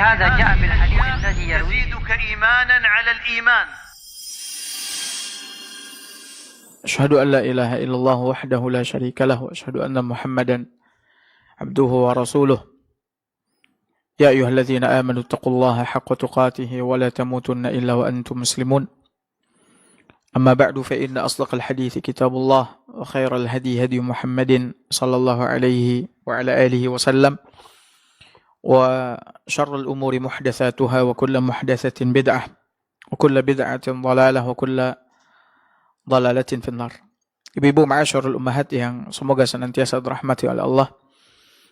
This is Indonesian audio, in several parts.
ولهذا جاء بالحديث الذي يرويه يزيدك إيمانا على الإيمان. أشهد أن لا إله إلا الله وحده لا شريك له وأشهد أن محمدا عبده ورسوله يا أيها الذين آمنوا اتقوا الله حق تقاته ولا تموتن إلا وأنتم مسلمون أما بعد فإن أصدق الحديث كتاب الله وخير الهدي هدي محمد صلى الله عليه وعلى آله وسلم وشر الأمور محدثاتها وكل محدثة بدعة وكل بدعة ضلالة وكل ضلالة في النار. Ibu-ibu ma'asyarul ummahat yang semoga senantiasa dirahmati oleh Allah.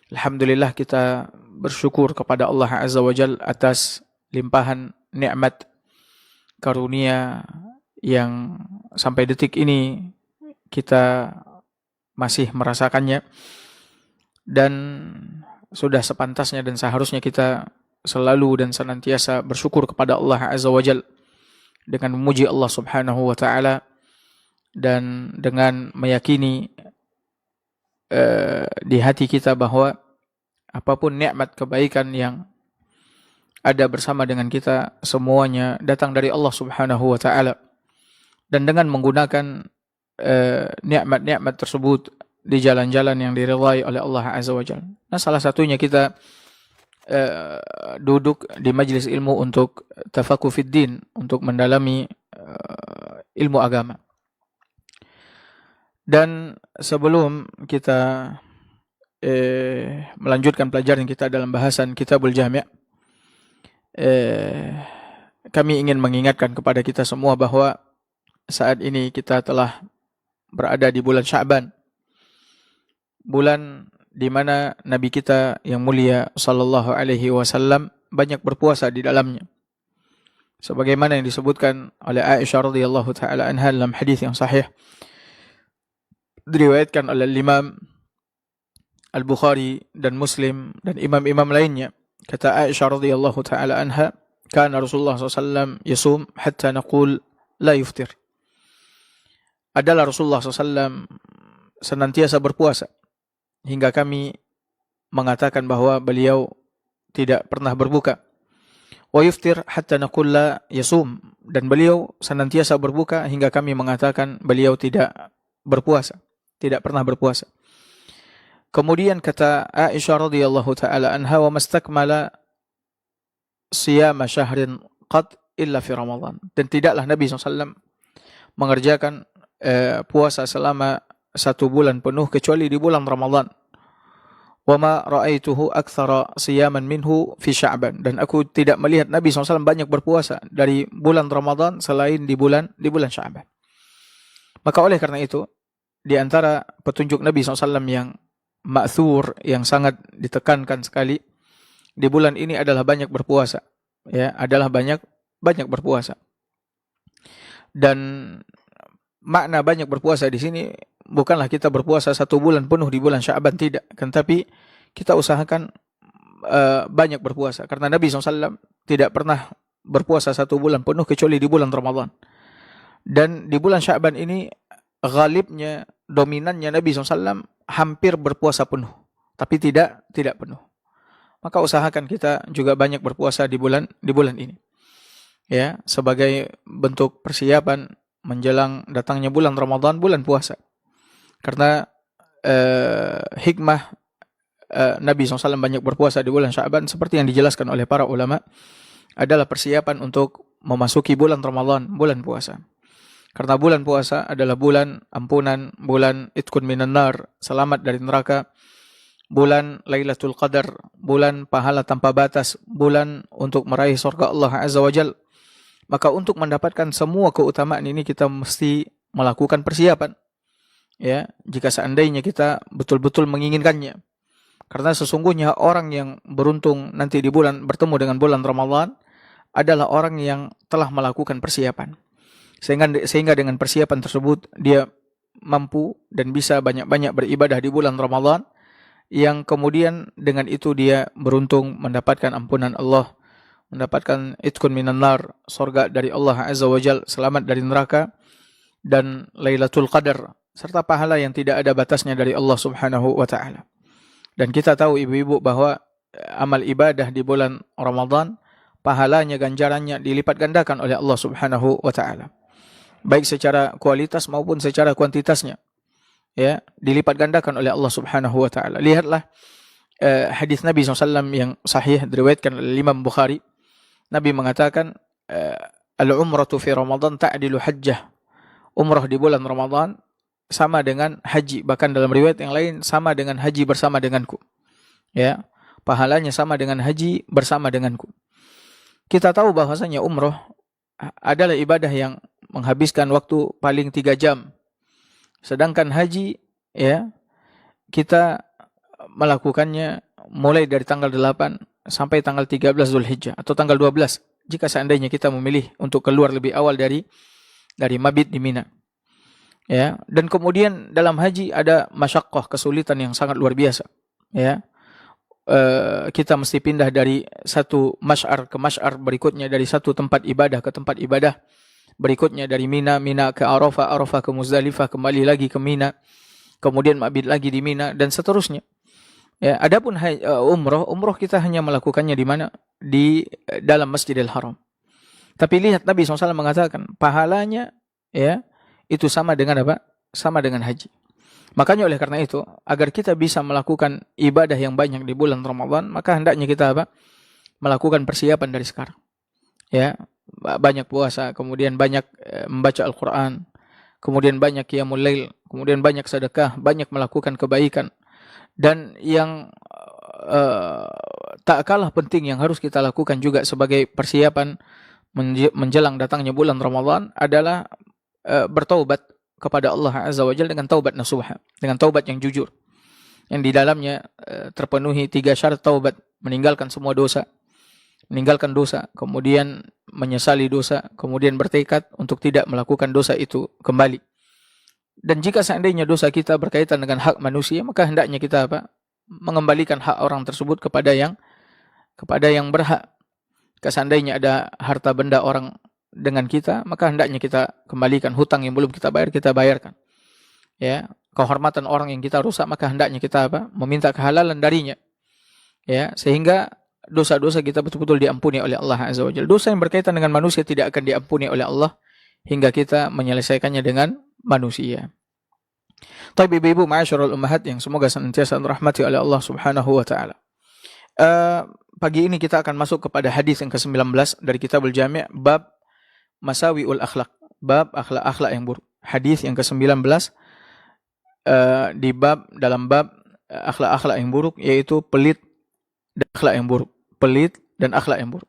Alhamdulillah kita bersyukur kepada Allah Azza wa Jalla atas limpahan nikmat karunia yang sampai detik ini kita masih merasakannya, dan sudah sepantasnya dan seharusnya kita selalu dan senantiasa bersyukur kepada Allah Azza wa Jalla dengan memuji Allah Subhanahu wa taala dan dengan meyakini di hati kita bahwa apapun nikmat kebaikan yang ada bersama dengan kita semuanya datang dari Allah Subhanahu wa taala, dan dengan menggunakan nikmat-nikmat tersebut di jalan-jalan yang diridhai oleh Allah Azza wa Jalla. Nah, salah satunya kita duduk di majelis ilmu untuk tafaqquh fid din, untuk mendalami ilmu agama. Dan sebelum kita melanjutkan pelajaran kita dalam bahasan Kitabul Jami', kami ingin mengingatkan kepada kita semua bahwa saat ini kita telah berada di bulan Sya'ban, bulan di mana Nabi kita yang mulia sallallahu alaihi wasallam banyak berpuasa di dalamnya. Sebagaimana yang disebutkan oleh Aisyah radhiyallahu taala anha dalam hadis yang sahih, diriwayatkan oleh Imam Al-Bukhari dan Muslim dan imam-imam lainnya. Kata Aisyah radhiyallahu taala anha, "Kana Rasulullah sallallahu alaihi wasallam yasum hatta naqul la yuftir." Adalah Rasulullah SAW senantiasa berpuasa hingga kami mengatakan bahwa beliau tidak pernah berbuka. Wa yuftir hatta naqul la yasum, dan beliau senantiasa berbuka hingga kami mengatakan beliau tidak berpuasa, tidak pernah berpuasa. Kemudian kata Aisyah radhiyallahu taala anha, "Wa mastakmala siyama syahrin qad illa fi Ramadan." Dan tidaklah Nabi SAW mengerjakan puasa selama 1 bulan penuh kecuali di bulan Ramadan. Wa ma ra'aituhu aktsara siyaman minhu fi Sya'ban, dan aku tidak melihat Nabi SAW banyak berpuasa dari bulan Ramadan selain di bulan Sya'ban. Maka oleh karena itu, di antara petunjuk Nabi SAW yang ma'thur, yang sangat ditekankan sekali di bulan ini adalah banyak berpuasa, ya, adalah banyak berpuasa. Dan makna banyak berpuasa di sini bukanlah kita berpuasa 1 bulan penuh di bulan Sya'ban, tidak, kan, tapi kita usahakan banyak berpuasa, karena Nabi SAW tidak pernah berpuasa 1 bulan penuh kecuali di bulan Ramadan. Dan di bulan Sya'ban ini ghalibnya, dominannya Nabi SAW hampir berpuasa penuh, tapi tidak penuh. Maka usahakan kita juga banyak berpuasa di bulan ini, ya, sebagai bentuk persiapan menjelang datangnya bulan Ramadan, bulan puasa. Karena hikmah Nabi SAW banyak berpuasa di bulan Sya'ban, seperti yang dijelaskan oleh para ulama, adalah persiapan untuk memasuki bulan Ramadan, bulan puasa. Karena bulan puasa adalah bulan ampunan, bulan itqun minan nar, selamat dari neraka, bulan Lailatul Qadar, bulan pahala tanpa batas, bulan untuk meraih surga Allah Azza wa Jalla. Maka untuk mendapatkan semua keutamaan ini kita mesti melakukan persiapan, ya, jika seandainya kita betul-betul menginginkannya. Karena sesungguhnya orang yang beruntung nanti di bertemu dengan bulan Ramadan adalah orang yang telah melakukan persiapan. Sehingga dengan persiapan tersebut dia mampu dan bisa banyak-banyak beribadah di bulan Ramadan, yang kemudian dengan itu dia beruntung mendapatkan ampunan Allah, mendapatkan itqun minan nar, surga dari Allah Azza wa Jalla, selamat dari neraka, dan Lailatul Qadar, serta pahala yang tidak ada batasnya dari Allah Subhanahu wa taala. Dan kita tahu ibu-ibu bahwa amal ibadah di bulan Ramadan, pahalanya, ganjarannya dilipat gandakan oleh Allah Subhanahu wa taala. Baik secara kualitas maupun secara kuantitasnya. Ya, dilipat gandakan oleh Allah Subhanahu wa taala. Lihatlah hadis Nabi SAW yang sahih diriwayatkan oleh Imam Bukhari. Nabi mengatakan al-umratu fi Ramadan ta'dilu hajjah. Umrah di bulan Ramadan sama dengan haji, bahkan dalam riwayat yang lain sama dengan haji bersama denganku. Ya, pahalanya sama dengan haji bersama denganku. Kita tahu bahwasanya umrah adalah ibadah yang menghabiskan waktu paling 3 jam. Sedangkan haji, ya, kita melakukannya mulai dari tanggal 8 sampai tanggal 13 Zulhijjah atau tanggal 12 jika seandainya kita memilih untuk keluar lebih awal dari mabit di Mina. Ya, dan kemudian dalam haji ada masyaqqah, kesulitan yang sangat luar biasa. Ya. Kita mesti pindah dari satu masy'ar ke masy'ar berikutnya, dari satu tempat ibadah ke tempat ibadah berikutnya, dari Mina ke Arafah, Arafah ke Muzdalifah, kembali lagi ke Mina, kemudian mabit lagi di Mina, dan seterusnya. Ya, adapun umroh kita hanya melakukannya di mana? Di dalam Masjidil Haram. Tapi lihat Nabi SAW mengatakan pahalanya, ya, itu sama dengan apa? Sama dengan haji. Makanya oleh karena itu, agar kita bisa melakukan ibadah yang banyak di bulan Ramadan, maka hendaknya kita apa? Melakukan persiapan dari sekarang. Ya, banyak puasa, kemudian banyak membaca Al-Quran, kemudian banyak qiyamul lail, kemudian banyak sedekah, banyak melakukan kebaikan. Dan yang tak kalah penting yang harus kita lakukan juga sebagai persiapan menjelang datangnya bulan Ramadan adalah bertaubat kepada Allah Azza wa Jalla dengan taubat nasuha, dengan taubat yang jujur, yang di dalamnya terpenuhi 3 syarat taubat: meninggalkan semua dosa, meninggalkan dosa, kemudian menyesali dosa, kemudian bertekad untuk tidak melakukan dosa itu kembali. Dan jika seandainya dosa kita berkaitan dengan hak manusia, maka hendaknya kita apa? Mengembalikan hak orang tersebut kepada yang berhak. Seandainya ada harta benda orang dengan kita, maka hendaknya kita kembalikan. Hutang yang belum kita bayar, kita bayarkan. Ya, kehormatan orang yang kita rusak, maka hendaknya kita apa? Meminta kehalalan darinya. Ya, sehingga dosa-dosa kita betul-betul diampuni oleh Allah Azza wa Jalla. Dosa yang berkaitan dengan manusia tidak akan diampuni oleh Allah hingga kita menyelesaikannya dengan manusia. Tapi ibu-ibu ma'asyiral ummahat yang semoga senantiasa dirahmati oleh Allah Subhanahu wa taala. Pagi ini kita akan masuk kepada hadis yang ke-19 dari Kitabul Jami', bab masawiul akhlak, bab akhlak-akhlak yang buruk. Hadis yang ke-19 dalam bab akhlak-akhlak yang buruk, yaitu pelit dan akhlak yang buruk. Pelit dan akhlak yang buruk.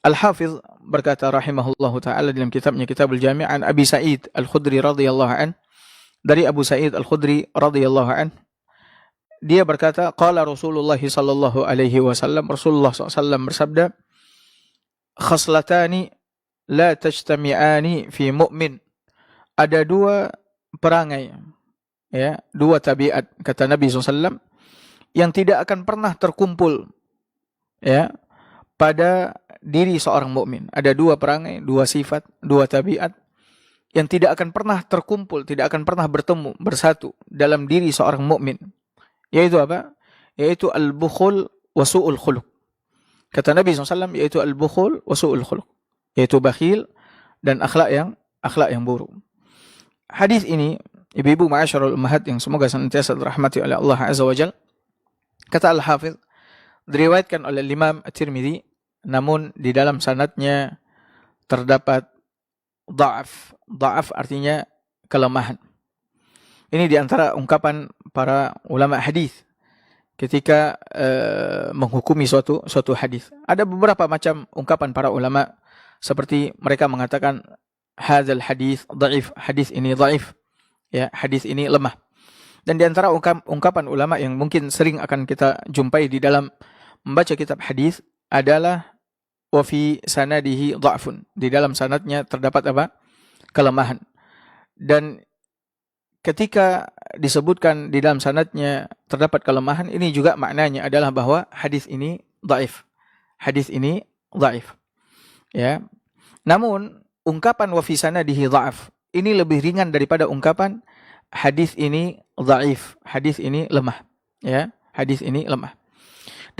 Al-Hafiz berkata rahimahullahu taala dalam kitabnya Kitabul Jami' an Abi Sa'id Al-Khudri radhiyallahu an, dari Abu Sa'id Al-Khudri radhiyallahu an, dia berkata, qala Rasulullah sallallahu alaihi wasallam, Rasulullah SAW bersabda, khaslatani la tajtami'ani fi mu'min. Ada 2 perangai, ya, 2 tabiat, kata Nabi SAW, yang tidak akan pernah terkumpul, ya, pada diri seorang mukmin. Ada 2 perangai, 2 sifat, 2 tabiat yang tidak akan pernah terkumpul, tidak akan pernah bertemu, bersatu dalam diri seorang mukmin. Yaitu apa? Yaitu al-bukhul wa su'ul khuluq. Kata Nabi SAW, yaitu al-bukhul wa su'ul khuluq, yaitu bakhil dan akhlak yang buruk. Hadis ini, ibu-ibu ma'asyarul ummahat yang semoga senantiasa dirahmati oleh Allah Azza wa Jalla, kata Al-Hafiz, diriwayatkan oleh Imam At-Tirmidzi, namun di dalam sanadnya terdapat dha'af. Dha'af artinya kelemahan. Ini di antara ungkapan para ulama hadis ketika menghukumi suatu hadis. Ada beberapa macam ungkapan para ulama, seperti mereka mengatakan hadzal hadis dhaif, hadis ini dhaif, ya, hadis ini lemah. Dan di antara ungkapan ulama yang mungkin sering akan kita jumpai di dalam membaca kitab hadis adalah wa fi sanadihi dha'fun. Di dalam sanadnya terdapat apa? Kelemahan. Dan ketika disebutkan di dalam sanadnya terdapat kelemahan, ini juga maknanya adalah bahwa hadis ini dhaif. Hadis ini dhaif. Ya. Namun ungkapan wa fi sanadihi dha'af ini lebih ringan daripada ungkapan hadis ini dhaif. Hadis ini lemah. Ya, hadis ini lemah.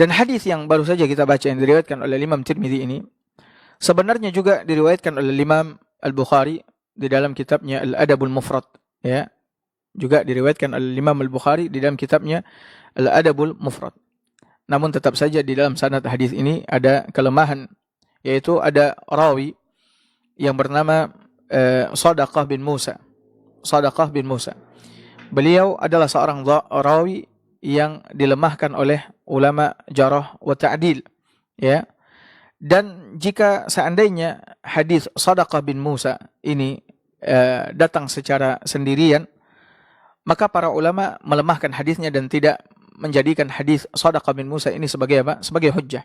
Dan hadis yang baru saja kita baca yang diriwayatkan oleh Imam Tirmidzi ini sebenarnya juga diriwayatkan oleh Imam Al-Bukhari di dalam kitabnya Al-Adabul Mufrad, ya. Juga diriwayatkan oleh Imam Al-Bukhari di dalam kitabnya Al-Adabul Mufrad. Namun tetap saja di dalam sanad hadis ini ada kelemahan, yaitu ada rawi yang bernama Sadaqah bin Musa. Sadaqah bin Musa. Beliau adalah seorang rawi yang dilemahkan oleh ulama jarah wa ta'dil, ya. Dan jika seandainya hadis Sadaqah bin Musa ini datang secara sendirian, maka para ulama melemahkan hadisnya dan tidak menjadikan hadis Sadaqah bin Musa ini sebagai apa? Sebagai hujjah.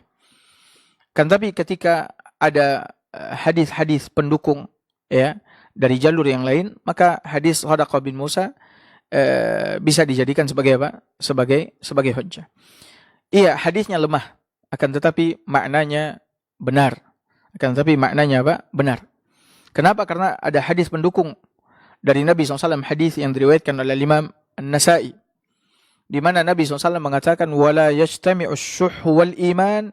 Kan tapi ketika ada hadis-hadis pendukung, ya, dari jalur yang lain, maka hadis Sadaqah bin Musa bisa dijadikan sebagai apa? Sebagai hujjah. Iya, hadisnya lemah, akan tetapi maknanya benar. Akan tetapi maknanya apa? Benar. Kenapa? Karena ada hadis pendukung dari Nabi SAW, hadis yang diriwayatkan oleh Imam An-Nasa'i, di mana Nabi SAW mengatakan wala yajtami'u syuh wal iman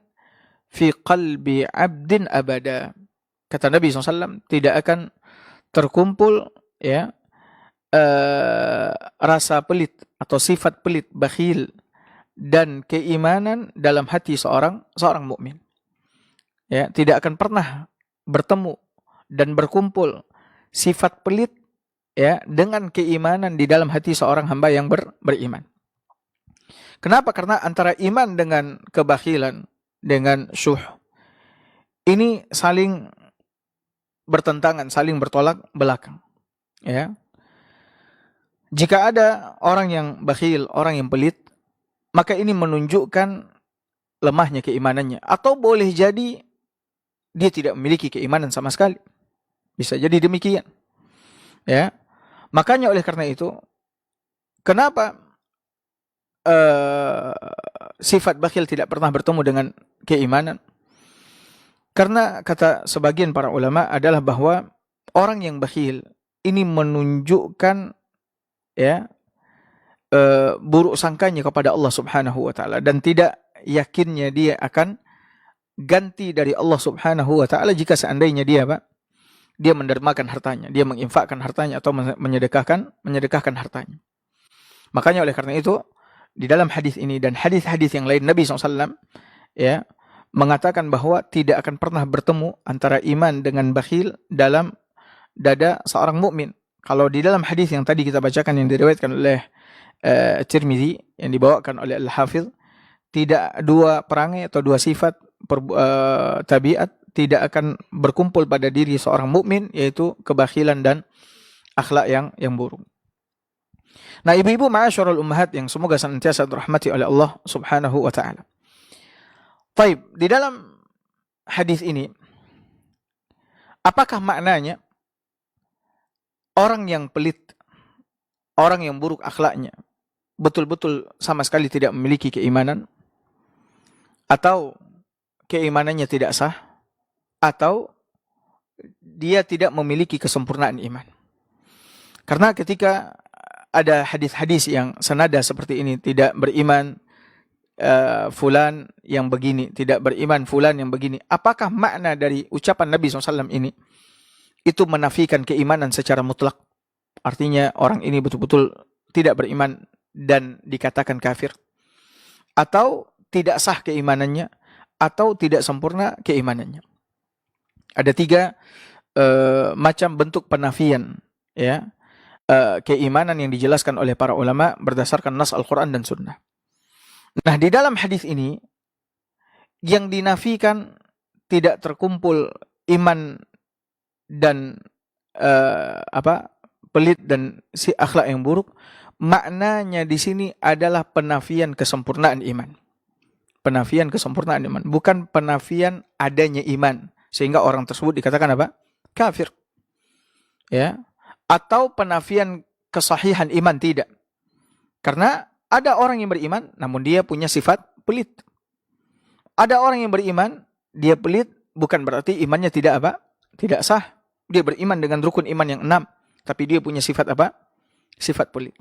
fi qalbi 'abdin abada. Kata Nabi SAW, tidak akan terkumpul, ya, rasa pelit atau sifat pelit, bakhil dan keimanan dalam hati seorang mukmin. Ya, tidak akan pernah bertemu dan berkumpul sifat pelit, ya, dengan keimanan di dalam hati seorang hamba yang beriman. Kenapa? Karena antara iman dengan kebakhilan, dengan syuh, ini saling bertentangan, saling bertolak belakang, ya. Jika ada orang yang bakhil, orang yang pelit, maka ini menunjukkan lemahnya keimanannya, atau boleh jadi dia tidak memiliki keimanan sama sekali. Bisa jadi demikian, ya. Makanya oleh karena itu, kenapa sifat bakhil tidak pernah bertemu dengan keimanan? Karena kata sebagian para ulama adalah bahwa orang yang bakhil ini menunjukkan, ya, buruk sangkanya kepada Allah Subhanahu wa taala dan tidak yakinnya dia akan ganti dari Allah Subhanahu wa taala jika seandainya dia apa? Dia mendermakan hartanya, dia menginfakkan hartanya atau menyedekahkan hartanya. Makanya oleh karena itu di dalam hadis ini dan hadis-hadis yang lain, Nabi SAW, ya, mengatakan bahwa tidak akan pernah bertemu antara iman dengan bakhil dalam dada seorang mukmin. Kalau di dalam hadis yang tadi kita bacakan yang diriwayatkan oleh Tirmidzi yang dibawakan oleh Al-Hafidh, tidak dua perangai atau dua sifat tabiat tidak akan berkumpul pada diri seorang mukmin, yaitu kebakhilan dan akhlak yang buruk. Nah, ibu-ibu ma'asyarul ummahat yang semoga senantiasa dirahmati oleh Allah Subhanahu wa taala. Baik, di dalam hadis ini apakah maknanya orang yang pelit, orang yang buruk akhlaknya, betul-betul sama sekali tidak memiliki keimanan, atau keimanannya tidak sah, atau dia tidak memiliki kesempurnaan iman? Karena ketika ada hadis-hadis yang senada seperti ini, tidak beriman fulan yang begini, tidak beriman fulan yang begini, apakah makna dari ucapan Nabi SAW ini? Itu menafikan keimanan secara mutlak. Artinya orang ini betul-betul tidak beriman dan dikatakan kafir, atau tidak sah keimanannya, atau tidak sempurna keimanannya. Ada tiga macam bentuk penafian, ya, keimanan yang dijelaskan oleh para ulama berdasarkan nas Al-Quran dan Sunnah. Nah, di dalam hadis ini yang dinafikan tidak terkumpul iman dan pelit dan si akhlak yang buruk, maknanya di sini adalah penafian kesempurnaan iman. Penafian kesempurnaan iman, bukan penafian adanya iman sehingga orang tersebut dikatakan apa? Kafir. Ya. Atau penafian kesahihan iman, tidak. Karena ada orang yang beriman namun dia punya sifat pelit. Ada orang yang beriman, dia pelit, bukan berarti imannya tidak apa? Tidak sah. Dia beriman dengan rukun iman yang 6, tapi dia punya sifat apa? Sifat pelit.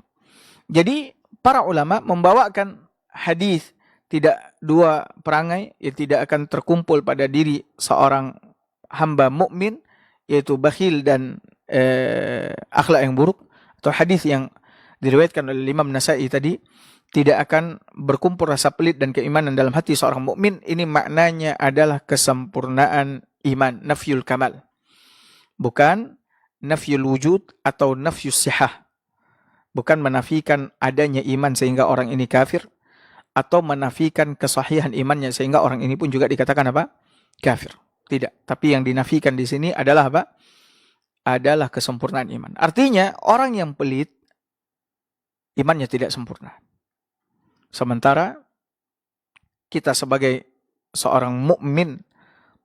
Jadi para ulama membawakan hadis tidak dua perangai yang tidak akan terkumpul pada diri seorang hamba mukmin, yaitu bakhil dan akhlak yang buruk, atau hadis yang diriwayatkan oleh Imam Nasa'i tadi, tidak akan berkumpul rasa pelit dan keimanan dalam hati seorang mukmin. Ini maknanya adalah kesempurnaan iman, nafyul kamal, bukan nafyul wujud atau nafyus sihah, bukan menafikan adanya iman sehingga orang ini kafir, atau menafikan kesahihan imannya sehingga orang ini pun juga dikatakan apa? Kafir. Tidak. Tapi yang dinafikan di sini adalah apa? Adalah kesempurnaan iman. Artinya orang yang pelit imannya tidak sempurna. Sementara kita sebagai seorang mukmin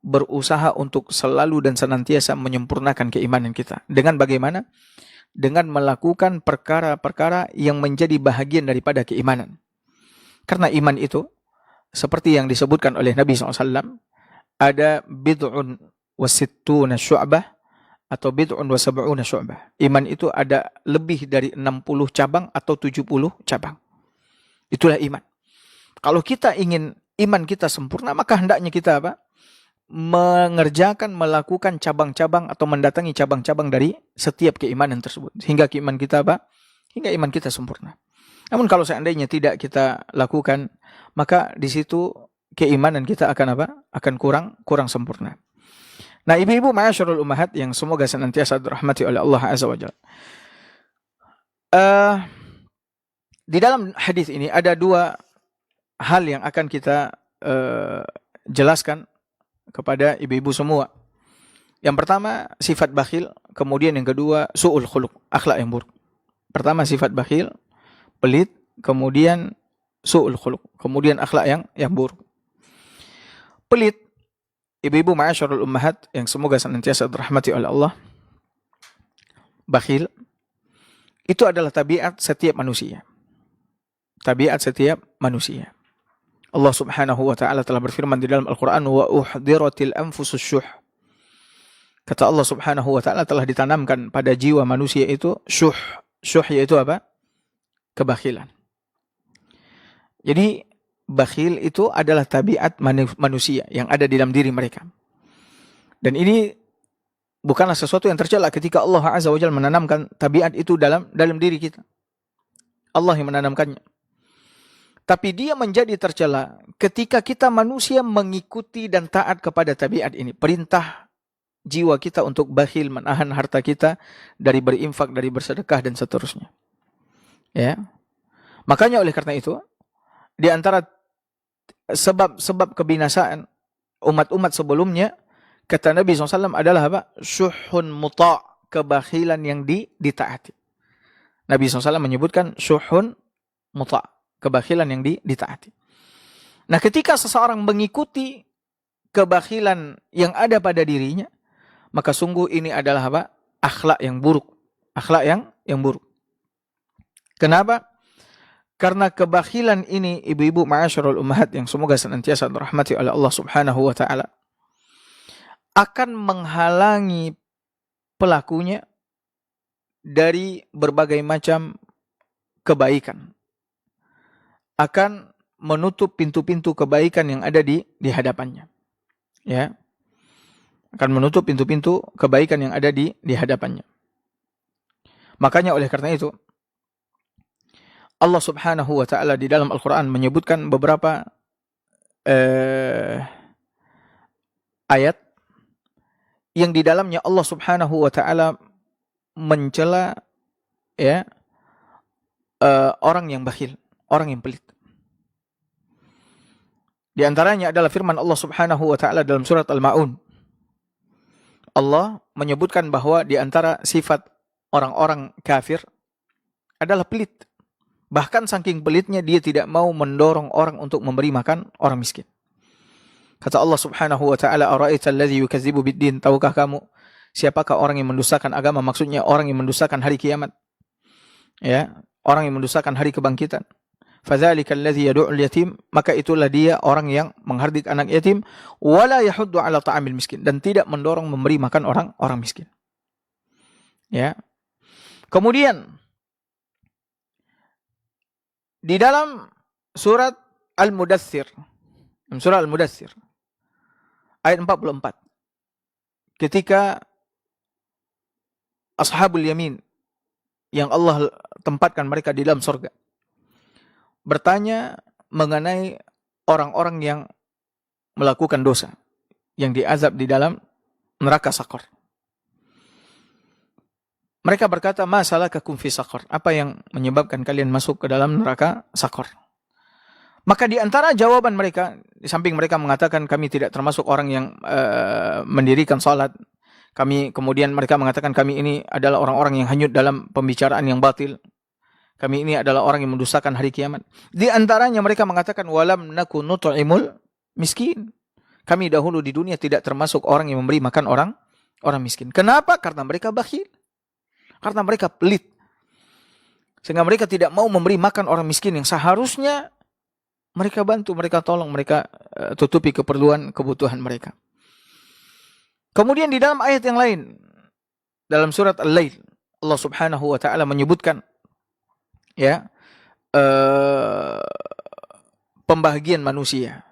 berusaha untuk selalu dan senantiasa menyempurnakan keimanan kita. Dengan bagaimana? Dengan melakukan perkara-perkara yang menjadi bahagian daripada keimanan. Karena iman itu, seperti yang disebutkan oleh Nabi SAW, ada bid'un wa sittuna syu'bah atau bid'un wa sab'una syu'bah. Iman itu ada lebih dari 60 cabang atau 70 cabang. Itulah iman. Kalau kita ingin iman kita sempurna, maka hendaknya kita apa? Mengerjakan, melakukan cabang-cabang atau mendatangi cabang-cabang dari setiap keimanan tersebut. Hingga iman kita apa? Hingga iman kita sempurna. Namun kalau seandainya tidak kita lakukan, maka di situ keimanan kita akan apa? Akan kurang sempurna. Nah, ibu-ibu ma'asyarul ummahat yang semoga senantiasa dirahmati oleh Allah Azza wa Jalla. Di dalam hadis ini ada dua hal yang akan kita jelaskan kepada ibu-ibu semua. Yang pertama sifat bakhil, kemudian yang kedua su'ul khuluq, akhlak yang buruk. Pertama sifat bakhil, pelit, kemudian su'ul khuluq, kemudian akhlak yang buruk. Pelit, ibu-ibu ma'asyarul ummahat yang semoga senantiasa dirahmati oleh Allah, bakhil, itu adalah tabiat setiap manusia. Tabiat setiap manusia. Allah Subhanahu wa taala telah berfirman di dalam Al-Qur'an, wa uhdiratil anfusus syuh. Kata Allah Subhanahu wa taala, telah ditanamkan pada jiwa manusia itu syuh. Syuh yaitu apa? Kebakhilan. Jadi bakhil itu adalah tabiat manusia yang ada di dalam diri mereka. Dan ini bukanlah sesuatu yang tercela ketika Allah Azza wa Jalla menanamkan tabiat itu dalam diri kita. Allah yang menanamkannya. Tapi dia menjadi tercela ketika kita manusia mengikuti dan taat kepada tabiat ini. Perintah jiwa kita untuk bakhil, menahan harta kita dari berinfak, dari bersedekah dan seterusnya. Ya. Makanya oleh karena itu, di antara sebab kebinasaan umat-umat sebelumnya, kata Nabi SAW adalah apa? Syuhun muta', kebakhilan yang ditaati. Nabi SAW menyebutkan syuhun muta', kebakhilan yang ditaati. Nah, ketika seseorang mengikuti kebakhilan yang ada pada dirinya, maka sungguh ini adalah apa? Akhlak yang buruk. Akhlak yang buruk. Kenapa? Karena kebakhilan ini, ibu-ibu ma'asyarul ummahat yang semoga senantiasa dirahmati oleh Allah Subhanahu wa taala, akan menghalangi pelakunya dari berbagai macam kebaikan. Akan menutup pintu-pintu kebaikan yang ada di hadapannya. Ya. Akan menutup pintu-pintu kebaikan yang ada di hadapannya. Makanya oleh karena itu, Allah Subhanahu wa taala di dalam Al-Qur'an menyebutkan beberapa ayat yang di dalamnya Allah Subhanahu wa taala mencela ya orang yang bakhil, orang yang pelit. Di antaranya adalah firman Allah Subhanahu wa taala dalam surat Al-Maun. Allah menyebutkan bahwa di antara sifat orang-orang kafir adalah pelit. Bahkan saking pelitnya dia tidak mau mendorong orang untuk memberi makan orang miskin. Kata Allah Subhanahu wa taala, "Ara'aital ladzi yukadzibu bid-din?" Tahukah kamu siapakah orang yang mendustakan agama? Maksudnya orang yang mendustakan hari kiamat. Ya, orang yang mendustakan hari kebangkitan. Fadzalikal ladzi yad'ul yatim, maka itulah dia orang yang menghardik anak yatim, wala yahuddu 'ala ta'amil miskin, dan tidak mendorong memberi makan orang miskin. Ya. Kemudian di dalam surat Al-Mudaththir. Surah Al-Mudaththir. Ayat 44. Ketika Ashabul Yamin yang Allah tempatkan mereka di dalam surga bertanya mengenai orang-orang yang melakukan dosa, yang diazab di dalam neraka Saqar. Mereka berkata, "Ma salakakum fi saqar?" Apa yang menyebabkan kalian masuk ke dalam neraka Saqar? Maka di antara jawaban mereka, di samping mereka mengatakan kami tidak termasuk orang yang mendirikan salat, kemudian mereka mengatakan kami ini adalah orang-orang yang hanyut dalam pembicaraan yang batil. Kami ini adalah orang yang mendustakan hari kiamat. Di antaranya mereka mengatakan walam naku nut'imul miskin. Kami dahulu di dunia tidak termasuk orang yang memberi makan orang miskin. Kenapa? Karena mereka bakhil. Karena mereka pelit. Sehingga mereka tidak mau memberi makan orang miskin yang seharusnya mereka bantu, mereka tolong, mereka tutupi kebutuhan mereka. Kemudian di dalam ayat yang lain, dalam surat Al-Lail, Allah Subhanahu wa taala menyebutkan pembagian manusia.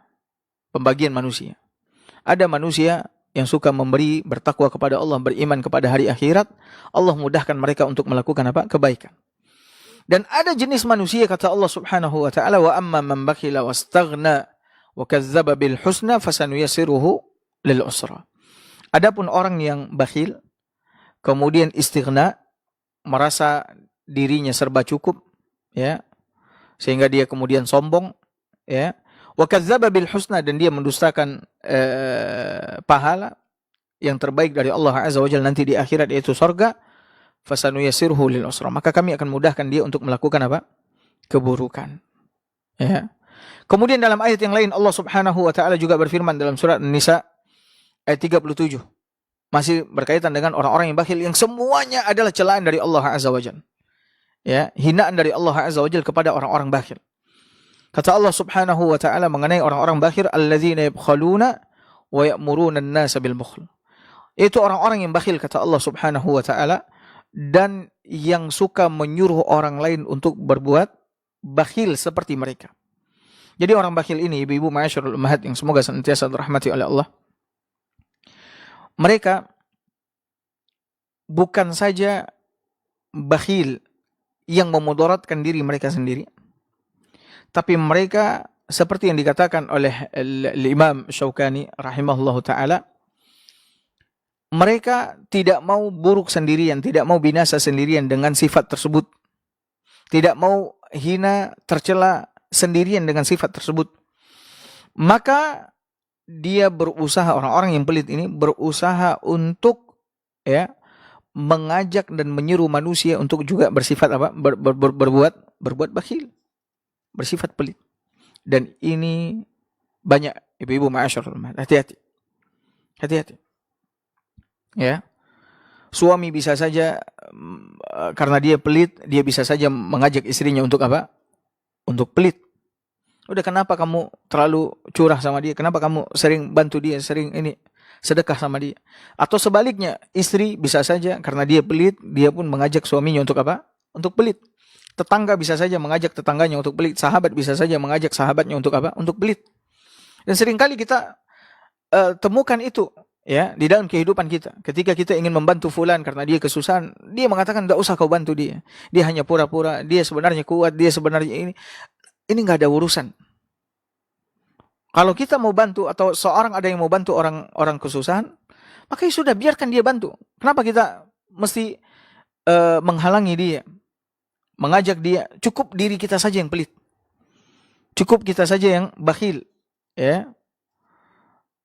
Ada manusia yang suka memberi, bertakwa kepada Allah, beriman kepada hari akhirat, Allah mudahkan mereka untuk melakukan apa? Kebaikan. Dan ada jenis manusia, kata Allah Subhanahu wa taala, wa amma man bakhila wastaghna wa kazzaba bil husna fasanuyassiruhu lil usra. Adapun orang yang bakhil kemudian istighna, merasa dirinya serba cukup, ya, sehingga dia kemudian sombong, ya, wa kazzaba bil husna, dan dia mendustakan pahala yang terbaik dari Allah Azza wa Jalla nanti di akhirat, yaitu surga, fasanuyassirhu lil usra, maka kami akan mudahkan dia untuk melakukan apa? Keburukan. Ya. Kemudian dalam ayat yang lain Allah Subhanahu wa taala juga berfirman dalam surat An-Nisa ayat 37. Masih berkaitan dengan orang-orang yang bakhil yang semuanya adalah celaan dari Allah Azza wa Jalla. Ya, hinaan dari Allah Azza wa Jalla kepada orang-orang bakhil. Kata Allah Subhanahu wa taala mengenai orang-orang bakhil, alladzina yabkhaluna wa ya'muruna an-nasa bil bukhl. Itu orang-orang yang bakhil, kata Allah Subhanahu wa taala, dan yang suka menyuruh orang lain untuk berbuat bakhil seperti mereka. Jadi orang bakhil ini, ibu-ibu ma'asyiral ummahat yang semoga senantiasa dirahmati oleh Allah, mereka bukan saja bakhil yang memudaratkan diri mereka sendiri, tapi mereka seperti yang dikatakan oleh Imam Syaukani rahimahullahu taala, mereka tidak mau buruk sendirian, tidak mau binasa sendirian dengan sifat tersebut, tidak mau hina, tercela sendirian dengan sifat tersebut. Maka dia berusaha, orang-orang yang pelit ini berusaha untuk mengajak dan menyuruh manusia untuk juga bersifat apa? Berbuat bakhil, bersifat pelit. Dan ini banyak, ibu-ibu ma'asyarul ummahat, hati-hati. Hati-hati. Ya. Suami bisa saja karena dia pelit, dia bisa saja mengajak istrinya untuk apa? Untuk pelit. Udah, kenapa kamu terlalu curah sama dia? Kenapa kamu sering bantu dia, sering sedekah sama dia? Atau sebaliknya, istri bisa saja karena dia pelit, dia pun mengajak suaminya untuk apa? Untuk pelit. Tetangga bisa saja mengajak tetangganya untuk pelit. Sahabat bisa saja mengajak sahabatnya untuk apa? Untuk pelit. Dan seringkali kita temukan itu ya di dalam kehidupan kita. Ketika kita ingin membantu fulan karena dia kesusahan, dia mengatakan, "Enggak usah kau bantu dia. Dia hanya pura-pura, dia sebenarnya kuat, dia sebenarnya ini." Ini enggak ada urusan. Kalau kita mau bantu atau seorang ada yang mau bantu orang kesusahan, maka ya sudah, biarkan dia bantu. Kenapa kita mesti menghalangi dia, mengajak dia? Cukup diri kita saja yang pelit. Cukup kita saja yang bakhil, ya.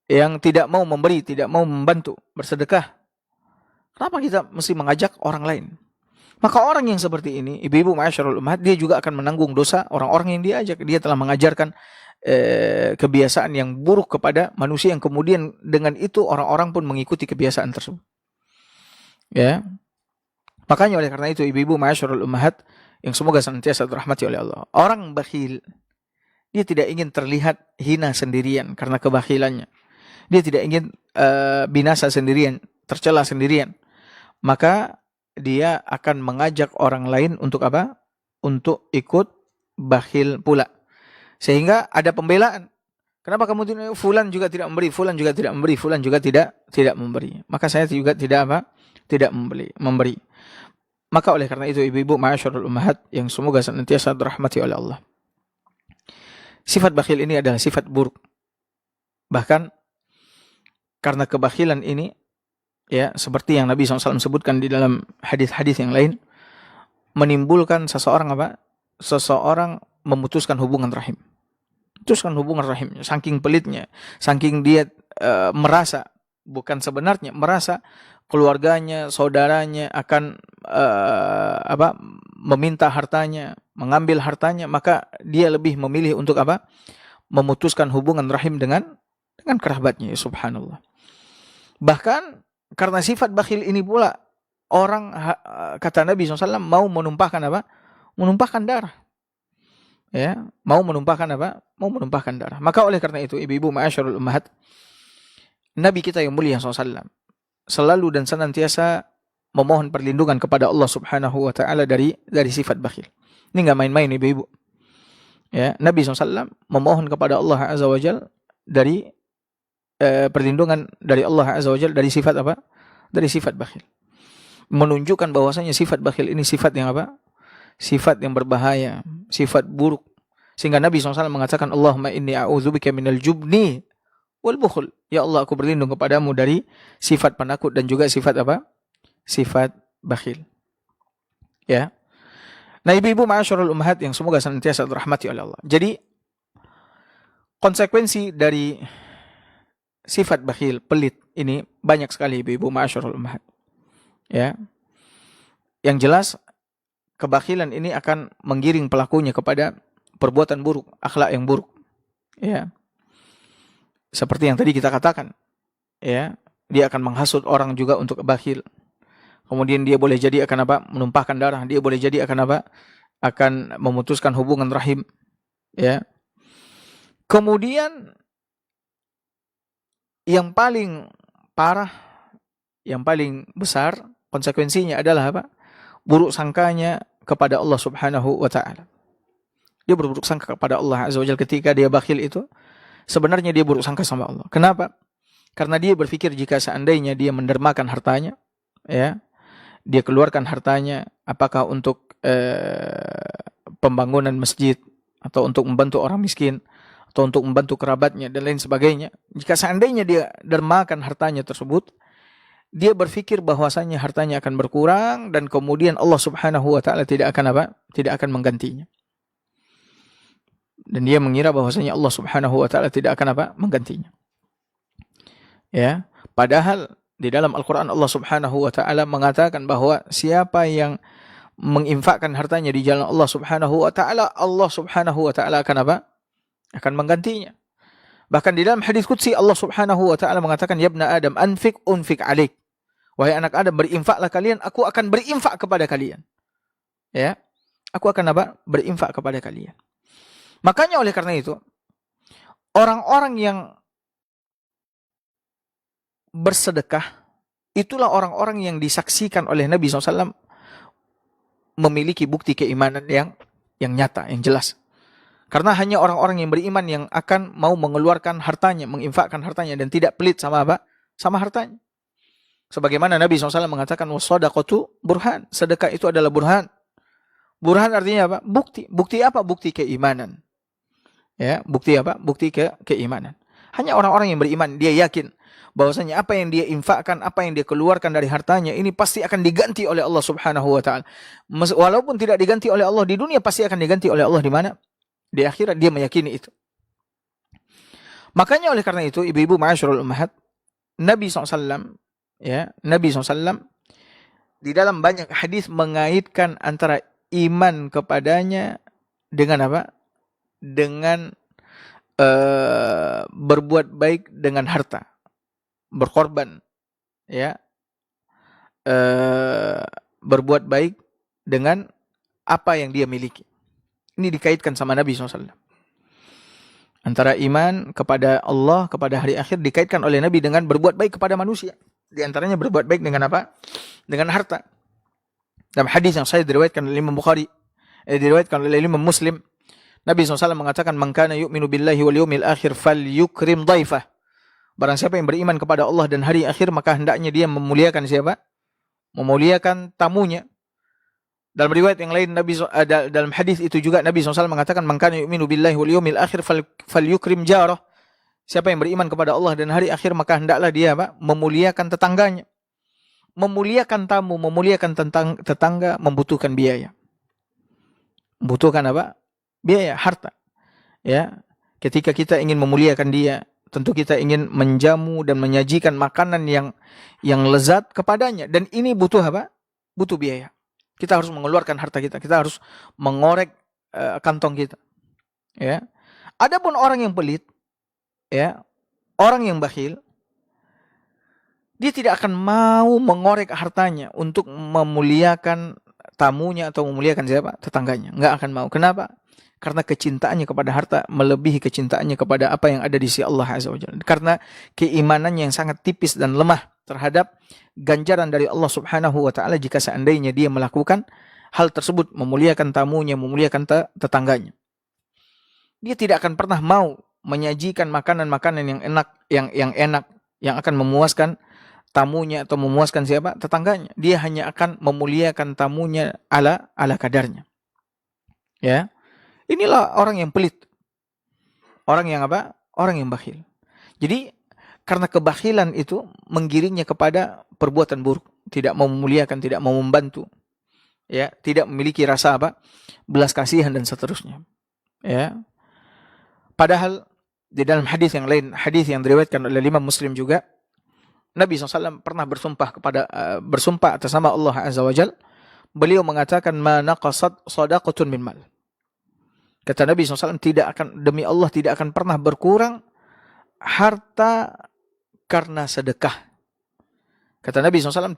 Yang tidak mau memberi, tidak mau membantu, bersedekah. Kenapa kita mesti mengajak orang lain? Maka orang yang seperti ini, ibu-ibu ma'asyarul ummahat, dia juga akan menanggung dosa orang-orang yang dia ajak. Dia telah mengajarkan kebiasaan yang buruk kepada manusia, yang kemudian dengan itu orang-orang pun mengikuti kebiasaan tersebut. Ya. Makanya oleh karena itu, ibu-ibu ma'asyarul ummahat yang semoga senantiasa dirahmati oleh Allah, orang bakhil, dia tidak ingin terlihat hina sendirian karena kebakhilannya. Dia tidak ingin binasa sendirian, tercela sendirian. Maka dia akan mengajak orang lain untuk apa? Untuk ikut bakhil pula. Sehingga ada pembelaan. Kenapa kamu tidak, fulan juga tidak memberi, fulan juga tidak memberi, fulan juga tidak memberi. Maka saya juga tidak tidak memberi. Maka oleh karena itu ibu-ibu ma'asyarul ummahat yang semoga senantiasa dirahmati oleh Allah. Sifat bakhil ini adalah sifat buruk. Bahkan karena kebakhilan ini, ya seperti yang Nabi SAW sebutkan di dalam hadis-hadis yang lain, menimbulkan seseorang Seseorang memutuskan hubungan rahim. Memutuskan hubungan rahimnya, saking pelitnya, saking dia merasa, bukan sebenarnya, merasa keluarganya, saudaranya akan meminta hartanya, mengambil hartanya, maka dia lebih memilih untuk memutuskan hubungan rahim dengan kerabatnya, ya subhanallah. Bahkan karena sifat bakhil ini pula orang, kata Nabi SAW, mau menumpahkan menumpahkan darah. Ya, mau menumpahkan darah. Maka oleh karena itu ibu-ibu ma'asyarul ummahat, Nabi kita yang mulia SAW selalu dan senantiasa memohon perlindungan kepada Allah Subhanahu wa taala dari sifat bakhil. Ini enggak main-main ibu-ibu. Ya, Nabi SAW memohon kepada Allah Azza wa Jalla dari perlindungan dari Allah Azza wa Jalla dari sifat Dari sifat bakhil. Menunjukkan bahwasanya sifat bakhil ini sifat yang sifat yang berbahaya, sifat buruk. Sehingga Nabi SAW mengatakan, Allahumma inni a'udzubika minal jubni wal bukhul. Ya Allah, aku berlindung kepadamu dari sifat penakut dan juga sifat Sifat bakhil. Ya. Nah, ibu-ibu ma'asyarul ummahat yang semoga senantiasa dirahmati oleh Allah. Jadi, konsekuensi dari sifat bakhil, pelit ini banyak sekali ibu-ibu ma'asyarul ummahat. Ya. Yang jelas, kebakhilan ini akan menggiring pelakunya kepada perbuatan buruk, akhlak yang buruk. Ya. Seperti yang tadi kita katakan. Ya, dia akan menghasut orang juga untuk bakhil. Kemudian dia boleh jadi akan menumpahkan darah, dia boleh jadi akan akan memutuskan hubungan rahim. Ya. Kemudian yang paling parah, yang paling besar konsekuensinya adalah buruk sangkanya kepada Allah Subhanahu wa taala. Dia berburuk sangka kepada Allah Azza wa Jalla ketika dia bakhil itu. Sebenarnya dia buruk sangka sama Allah. Kenapa? Karena dia berpikir jika seandainya dia mendermakan hartanya, ya, dia keluarkan hartanya apakah untuk pembangunan masjid atau untuk membantu orang miskin atau untuk membantu kerabatnya dan lain sebagainya. Jika seandainya dia dermakan hartanya tersebut, dia berpikir bahwasanya hartanya akan berkurang dan kemudian Allah Subhanahu wa taala tidak akan menggantinya. Dan dia mengira bahwasanya Allah Subhanahu wa taala tidak akan menggantinya. Ya, padahal di dalam Al-Qur'an Allah Subhanahu wa taala mengatakan bahwa siapa yang menginfakkan hartanya di jalan Allah Subhanahu wa taala, Allah Subhanahu wa taala akan menggantinya. Bahkan di dalam hadis qudsi Allah Subhanahu wa taala mengatakan, "Ya ibna Adam, anfik unfik alaik." Wahai anak Adam, berinfaklah kalian, aku akan berinfak kepada kalian. Ya. Aku akan berinfak kepada kalian. Makanya oleh karena itu, orang-orang yang bersedekah, itulah orang-orang yang disaksikan oleh Nabi SAW memiliki bukti keimanan yang nyata, yang jelas. Karena hanya orang-orang yang beriman yang akan mau mengeluarkan hartanya, menginfakkan hartanya dan tidak pelit sama sama hartanya. Sebagaimana Nabi SAW mengatakan, wassadaqatu burhan. Sedekah itu adalah burhan. Burhan artinya bukti. Bukti apa? Bukti keimanan. Ya, bukti apa? Bukti keimanan. Hanya orang-orang yang beriman, dia yakin bahwasanya apa yang dia infakkan, apa yang dia keluarkan dari hartanya, ini pasti akan diganti oleh Allah Subhanahu wa taala. Walaupun tidak diganti oleh Allah di dunia, pasti akan diganti oleh Allah di mana? Di akhirat. Dia meyakini itu. Makanya oleh karena itu, ibu-ibu ma'asyarul ummahat, Nabi SAW, ya, Nabi SAW di dalam banyak hadis mengaitkan antara iman kepadanya dengan apa? Dengan berbuat baik dengan harta, berkorban, ya, berbuat baik dengan apa yang dia miliki. Ini dikaitkan sama Nabi SAW. Antara iman kepada Allah, kepada hari akhir dikaitkan oleh Nabi dengan berbuat baik kepada manusia. Di antaranya berbuat baik dengan apa? Dengan harta. Dalam hadis yang saya diriwayatkan oleh Imam Bukhari, diriwayatkan oleh Imam Muslim, Nabi SAW mengatakan, "Man kana yu'minu billahi wal yawmil akhir falyukrim dhaifah." Barang siapa yang beriman kepada Allah dan hari akhir, maka hendaknya dia memuliakan siapa? Memuliakan tamunya. Dalam riwayat yang lain, dalam hadis itu juga Nabi SAW mengatakan, "Man kana yu'minu billahi wal yawmil akhir falyukrim jarah." Siapa yang beriman kepada Allah dan hari akhir, maka hendaklah dia memuliakan tetangganya. Memuliakan tamu, memuliakan tetangga membutuhkan biaya. Membutuhkan apa? Biaya, harta. Ya, ketika kita ingin memuliakan dia, tentu kita ingin menjamu dan menyajikan makanan yang lezat kepadanya, dan ini butuh apa? Butuh biaya. Kita harus mengeluarkan harta kita, kita harus mengorek kantong kita. Ya. Adapun orang yang pelit, ya, orang yang bakhil, dia tidak akan mau mengorek hartanya untuk memuliakan tamunya atau memuliakan siapa? Tetangganya. Enggak akan mau. Kenapa? Karena kecintaannya kepada harta melebihi kecintaannya kepada apa yang ada di sisi Allah Azza wa Jalla. Karena keimanannya yang sangat tipis dan lemah terhadap ganjaran dari Allah Subhanahu wa taala jika seandainya dia melakukan hal tersebut, memuliakan tamunya, memuliakan tetangganya. Dia tidak akan pernah mau menyajikan makanan-makanan yang enak yang akan memuaskan tamunya atau memuaskan siapa? Tetangganya. Dia hanya akan memuliakan tamunya ala kadarnya. Ya. Inilah orang yang pelit. Orang yang apa? Orang yang bakhil. Jadi karena kebakhilan itu menggiringnya kepada perbuatan buruk, tidak mau memuliakan, tidak mau membantu, ya, tidak memiliki rasa apa? Belas kasihan dan seterusnya. Ya. Padahal di dalam hadis yang lain, hadis yang diriwayatkan oleh Imam Muslim juga, Nabi SAW pernah bersumpah atas nama Allah Azza wa Jalla. Beliau mengatakan, "Ma naqasat shadaqatun min mal." Kata Nabi SAW, demi Allah tidak akan pernah berkurang harta karena sedekah. Kata Nabi SAW,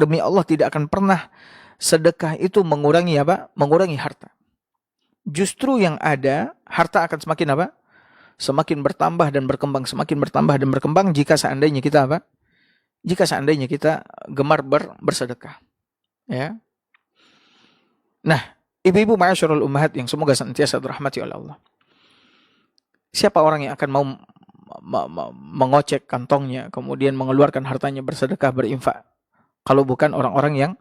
demi Allah tidak akan pernah sedekah itu mengurangi apa? Mengurangi harta. Justru yang ada, harta akan semakin apa? Semakin bertambah dan berkembang, semakin bertambah dan berkembang jika seandainya kita apa? Jika seandainya kita gemar bersedekah. Ya. Nah, ibu-ibu ma'asyarul ummahat yang semoga senantiasa dirahmati oleh Allah. Siapa orang yang akan mau mengocek kantongnya, kemudian mengeluarkan hartanya bersedekah, berinfak, kalau bukan orang-orang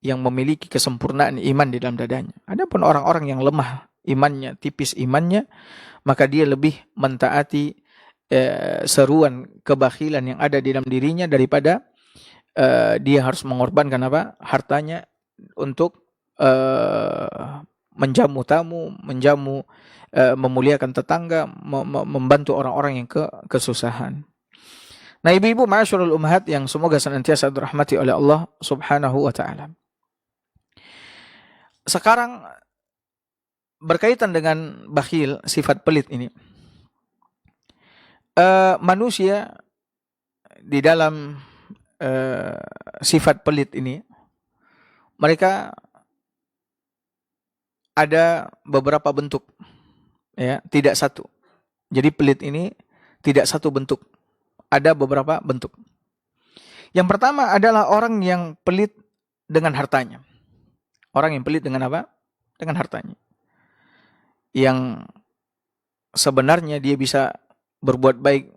yang memiliki kesempurnaan iman di dalam dadanya. Adapun orang-orang yang lemah imannya, tipis imannya, maka dia lebih mentaati seruan kebakhilan yang ada di dalam dirinya daripada dia harus mengorbankan apa? Hartanya untuk menjamu tamu, memuliakan tetangga, membantu orang-orang yang kesusahan. Nah, ibu-ibu ma'asyarul ummahat yang semoga senantiasa dirahmati oleh Allah Subhanahu wa taala. Sekarang berkaitan dengan bakhil, sifat pelit ini. Manusia di dalam sifat pelit ini, mereka ada beberapa bentuk, ya, tidak satu. Jadi pelit ini tidak satu bentuk, ada beberapa bentuk. Yang pertama adalah orang yang pelit dengan hartanya. Orang yang pelit dengan apa? Dengan hartanya. Yang sebenarnya dia bisa berbuat baik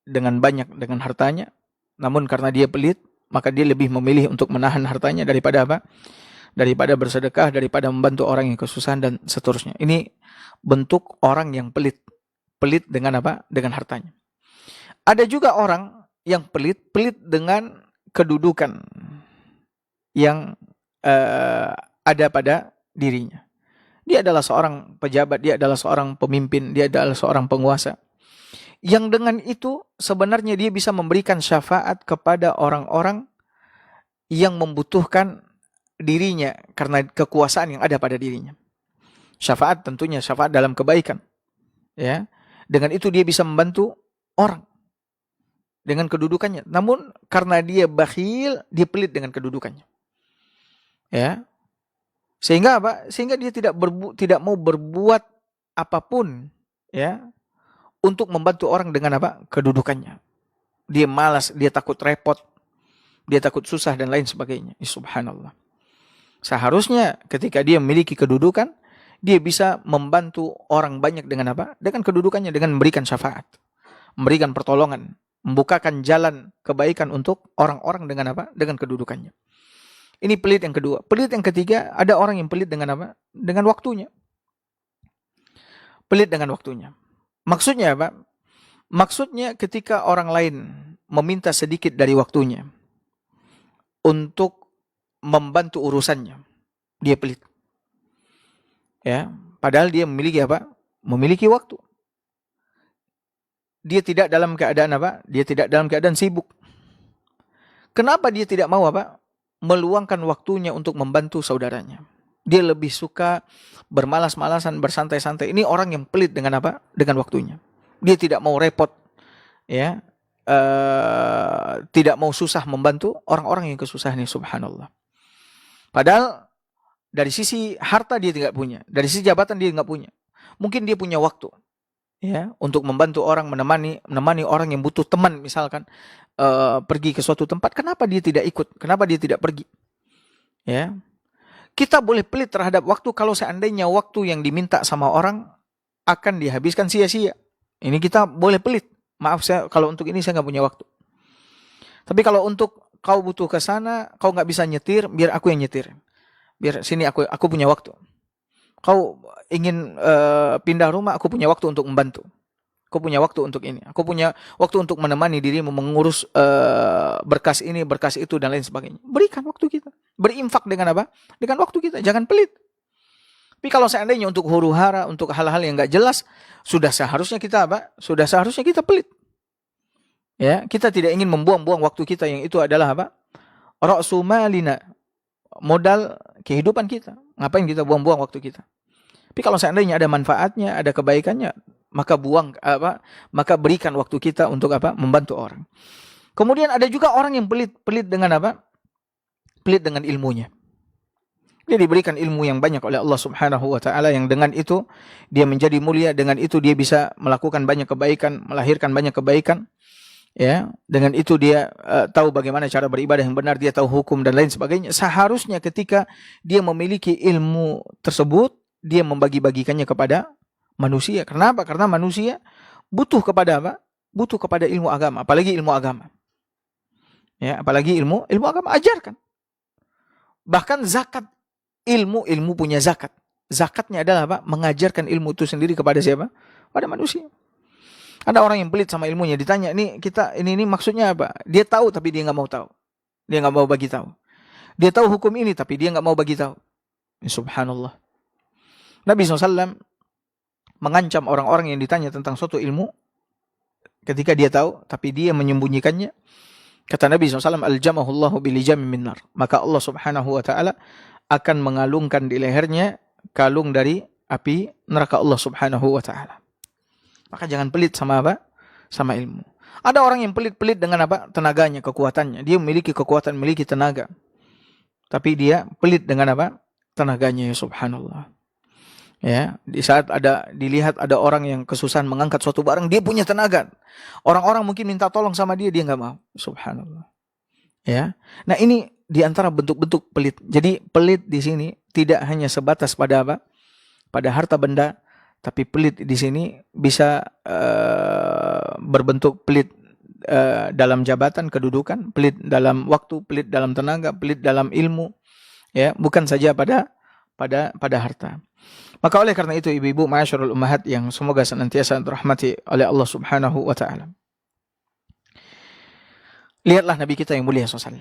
dengan banyak dengan hartanya, namun karena dia pelit, maka dia lebih memilih untuk menahan hartanya daripada apa? Daripada bersedekah, daripada membantu orang yang kesusahan dan seterusnya. Ini bentuk orang yang pelit. Pelit dengan apa? Dengan hartanya. Ada juga orang yang pelit dengan kedudukan yang ada pada dirinya. Dia adalah seorang pejabat, dia adalah seorang pemimpin, dia adalah seorang penguasa. Yang dengan itu sebenarnya dia bisa memberikan syafaat kepada orang-orang yang membutuhkan dirinya karena kekuasaan yang ada pada dirinya. Syafaat tentunya syafaat dalam kebaikan. Ya. Dengan itu dia bisa membantu orang dengan kedudukannya. Namun karena dia bakhil, dia pelit dengan kedudukannya. Ya. Sehingga apa? Sehingga dia tidak mau berbuat apapun, ya, untuk membantu orang dengan apa? Kedudukannya. Dia malas, dia takut repot, dia takut susah dan lain sebagainya. Subhanallah. Seharusnya ketika dia memiliki kedudukan, dia bisa membantu orang banyak dengan apa? Dengan kedudukannya, dengan memberikan syafaat, memberikan pertolongan, membukakan jalan kebaikan untuk orang-orang dengan apa? Dengan kedudukannya. Ini pelit yang kedua. Pelit yang ketiga, ada orang yang pelit dengan apa? Dengan waktunya. Pelit dengan waktunya. Maksudnya apa? Maksudnya ketika orang lain meminta sedikit dari waktunya untuk membantu urusannya, dia pelit. Ya, padahal dia memiliki apa? Memiliki waktu. Dia tidak dalam keadaan apa? Dia tidak dalam keadaan sibuk. Kenapa dia tidak mau apa? Meluangkan waktunya untuk membantu saudaranya. Dia lebih suka bermalas-malasan, bersantai-santai. Ini orang yang pelit dengan apa? Dengan waktunya. Dia tidak mau repot, ya, tidak mau susah membantu orang-orang yang kesusahan ini, subhanallah. Padahal dari sisi harta dia tidak punya, dari sisi jabatan dia nggak punya. Mungkin dia punya waktu, ya, untuk membantu orang, menemani orang yang butuh teman, misalkan pergi ke suatu tempat. Kenapa dia tidak ikut? Kenapa dia tidak pergi? Ya, kita boleh pelit terhadap waktu kalau seandainya waktu yang diminta sama orang akan dihabiskan sia-sia. Ini kita boleh pelit. Maaf, kalau untuk ini saya nggak punya waktu. Tapi kalau untuk kau butuh ke sana, kau nggak bisa nyetir, biar aku yang nyetir. Biar sini aku punya waktu. Kau ingin pindah rumah, aku punya waktu untuk membantu. Aku punya waktu untuk ini. Aku punya waktu untuk menemani dirimu mengurus berkas ini, berkas itu, dan lain sebagainya. Berikan waktu kita. Berinfak dengan apa? Dengan waktu kita. Jangan pelit. Tapi kalau seandainya untuk huru-hara, untuk hal-hal yang nggak jelas, sudah seharusnya kita apa? Sudah seharusnya kita pelit. Ya, kita tidak ingin membuang-buang waktu kita yang itu adalah apa? Ra'su malina, modal kehidupan kita. Ngapain kita buang-buang waktu kita? Tapi kalau seandainya ada manfaatnya, ada kebaikannya, maka berikan waktu kita untuk apa? Membantu orang. Kemudian ada juga orang yang pelit dengan apa? Pelit dengan ilmunya. Dia diberikan ilmu yang banyak oleh Allah Subhanahu wa taala, yang dengan itu dia menjadi mulia, dengan itu dia bisa melakukan banyak kebaikan, melahirkan banyak kebaikan. Ya, dengan itu dia tahu bagaimana cara beribadah yang benar, dia tahu hukum dan lain sebagainya. Seharusnya ketika dia memiliki ilmu tersebut, dia membagi-bagikannya kepada manusia. Kenapa? Karena manusia butuh kepada apa? Butuh kepada ilmu agama, apalagi ilmu agama. Ya, apalagi ilmu agama, ajarkan. Bahkan zakat ilmu punya zakat. Zakatnya adalah apa? Mengajarkan ilmu itu sendiri kepada siapa? Pada manusia. Ada orang yang pelit sama ilmunya, ditanya, ini maksudnya apa? Dia tahu tapi dia nggak mau tahu. Dia nggak mau bagi tahu. Dia tahu hukum ini tapi dia nggak mau bagi tahu. Subhanallah. Nabi SAW mengancam orang-orang yang ditanya tentang suatu ilmu ketika dia tahu tapi dia menyembunyikannya. Kata Nabi SAW, Al-jamahullahu bilijami min nar. Maka Allah Subhanahu wa ta'ala akan mengalungkan di lehernya kalung dari api neraka Allah Subhanahu wa ta'ala. Maka jangan pelit sama apa? Sama ilmu. Ada orang yang pelit-pelit dengan apa? Tenaganya, kekuatannya. Dia memiliki kekuatan, memiliki tenaga. Tapi dia pelit dengan apa? Tenaganya, ya subhanallah. Ya, di saat dilihat ada orang yang kesusahan mengangkat suatu barang, dia punya tenaga. Orang-orang mungkin minta tolong sama dia nggak mau. Subhanallah. Ya. Nah, ini di antara bentuk-bentuk pelit. Jadi pelit di sini tidak hanya sebatas pada apa? Pada harta benda, tapi pelit di sini bisa berbentuk pelit dalam jabatan, kedudukan, pelit dalam waktu, pelit dalam tenaga, pelit dalam ilmu, ya, bukan saja pada harta. Maka oleh karena itu ibu-ibu ma'asyarul ummahat yang semoga senantiasa dirahmati oleh Allah Subhanahu wa taala. Lihatlah Nabi kita yang mulia SAW.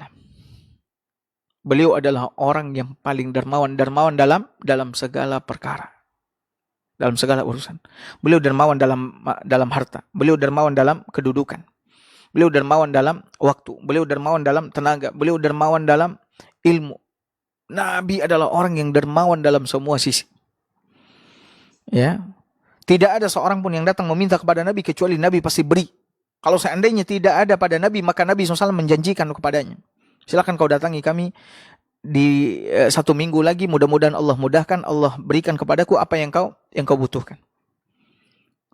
Beliau adalah orang yang paling dermawan dalam segala perkara. Dalam segala urusan. Beliau dermawan dalam harta. Beliau dermawan dalam kedudukan. Beliau dermawan dalam waktu. Beliau dermawan dalam tenaga. Beliau dermawan dalam ilmu. Nabi adalah orang yang dermawan dalam semua sisi. Ya. Tidak ada seorang pun yang datang meminta kepada Nabi kecuali Nabi pasti beri. Kalau seandainya tidak ada pada Nabi, maka Nabi SAW menjanjikan kepadanya. Silakan kau datangi kami di 1 minggu lagi, mudah-mudahan Allah mudahkan, Allah berikan kepadaku apa yang kau butuhkan.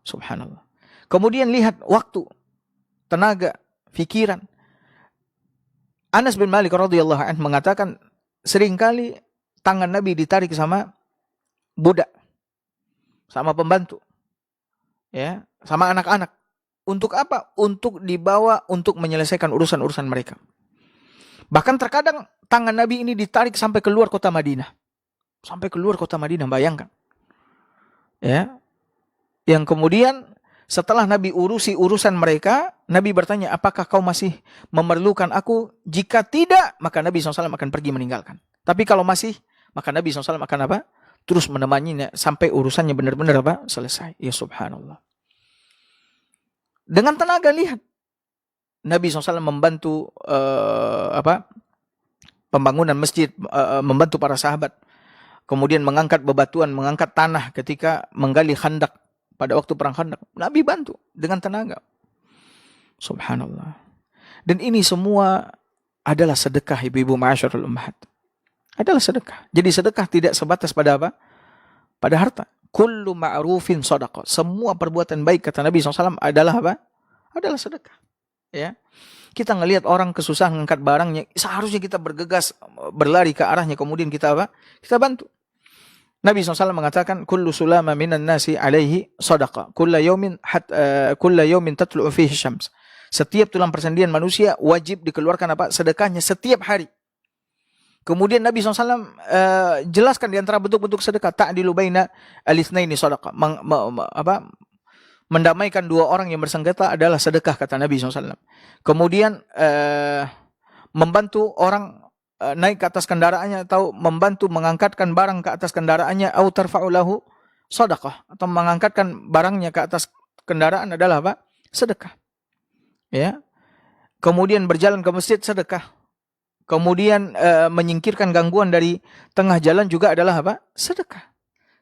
Subhanallah. Kemudian lihat waktu, tenaga, fikiran. Anas bin Malik radhiyallahu anhu mengatakan, seringkali tangan Nabi ditarik sama budak. sama pembantu, ya, sama anak-anak. Untuk apa? Untuk dibawa untuk menyelesaikan urusan-urusan mereka. Bahkan terkadang tangan Nabi ini ditarik sampai keluar kota Madinah. Sampai keluar kota Madinah, bayangkan. Ya. Yang kemudian setelah Nabi urusi urusan mereka, Nabi bertanya, apakah kau masih memerlukan aku? Jika tidak, maka Nabi SAW akan pergi meninggalkan. Tapi kalau masih, maka Nabi SAW akan apa? Terus menemaninya sampai urusannya benar-benar apa? Selesai. Ya subhanallah. Dengan tenaga, lihat. Nabi SAW membantu pembangunan masjid, membantu para sahabat. Kemudian mengangkat bebatuan, mengangkat tanah ketika menggali khandak. Pada waktu perang Khandaq, Nabi bantu dengan tenaga. Subhanallah. Dan ini semua adalah sedekah, ibu-ibu ma'asyarul ummahat. Adalah sedekah. Jadi sedekah tidak sebatas pada apa? Pada harta. Kullu ma'rufin shadaqah. Semua perbuatan baik, kata Nabi SAW, adalah apa? Adalah sedekah. Ya. Kita ngelihat orang kesusahan mengangkat barangnya, seharusnya kita bergegas, berlari ke arahnya, kemudian kita apa? Kita bantu. Nabi SAW mengatakan, kullu sulama minan nasi alaihi sadaqah. Kulla yawmin tatlu'u fihi syams. Setiap tulang persendian manusia wajib dikeluarkan apa? Sedekahnya setiap hari. Kemudian Nabi SAW jelaskan di antara bentuk-bentuk sedekah. Ta'dilu baina al-itsnaini sadaqah. Mendamaikan dua orang yang bersengketa adalah sedekah, kata Nabi SAW. Kemudian membantu orang naik ke atas kendaraannya, atau membantu mengangkatkan barang ke atas kendaraannya, au tarfa'u lahu shadaqah, atau mengangkatkan barangnya ke atas kendaraan adalah apa? Sedekah. Ya. Kemudian berjalan ke masjid, sedekah. Kemudian menyingkirkan gangguan dari tengah jalan juga adalah apa? Sedekah.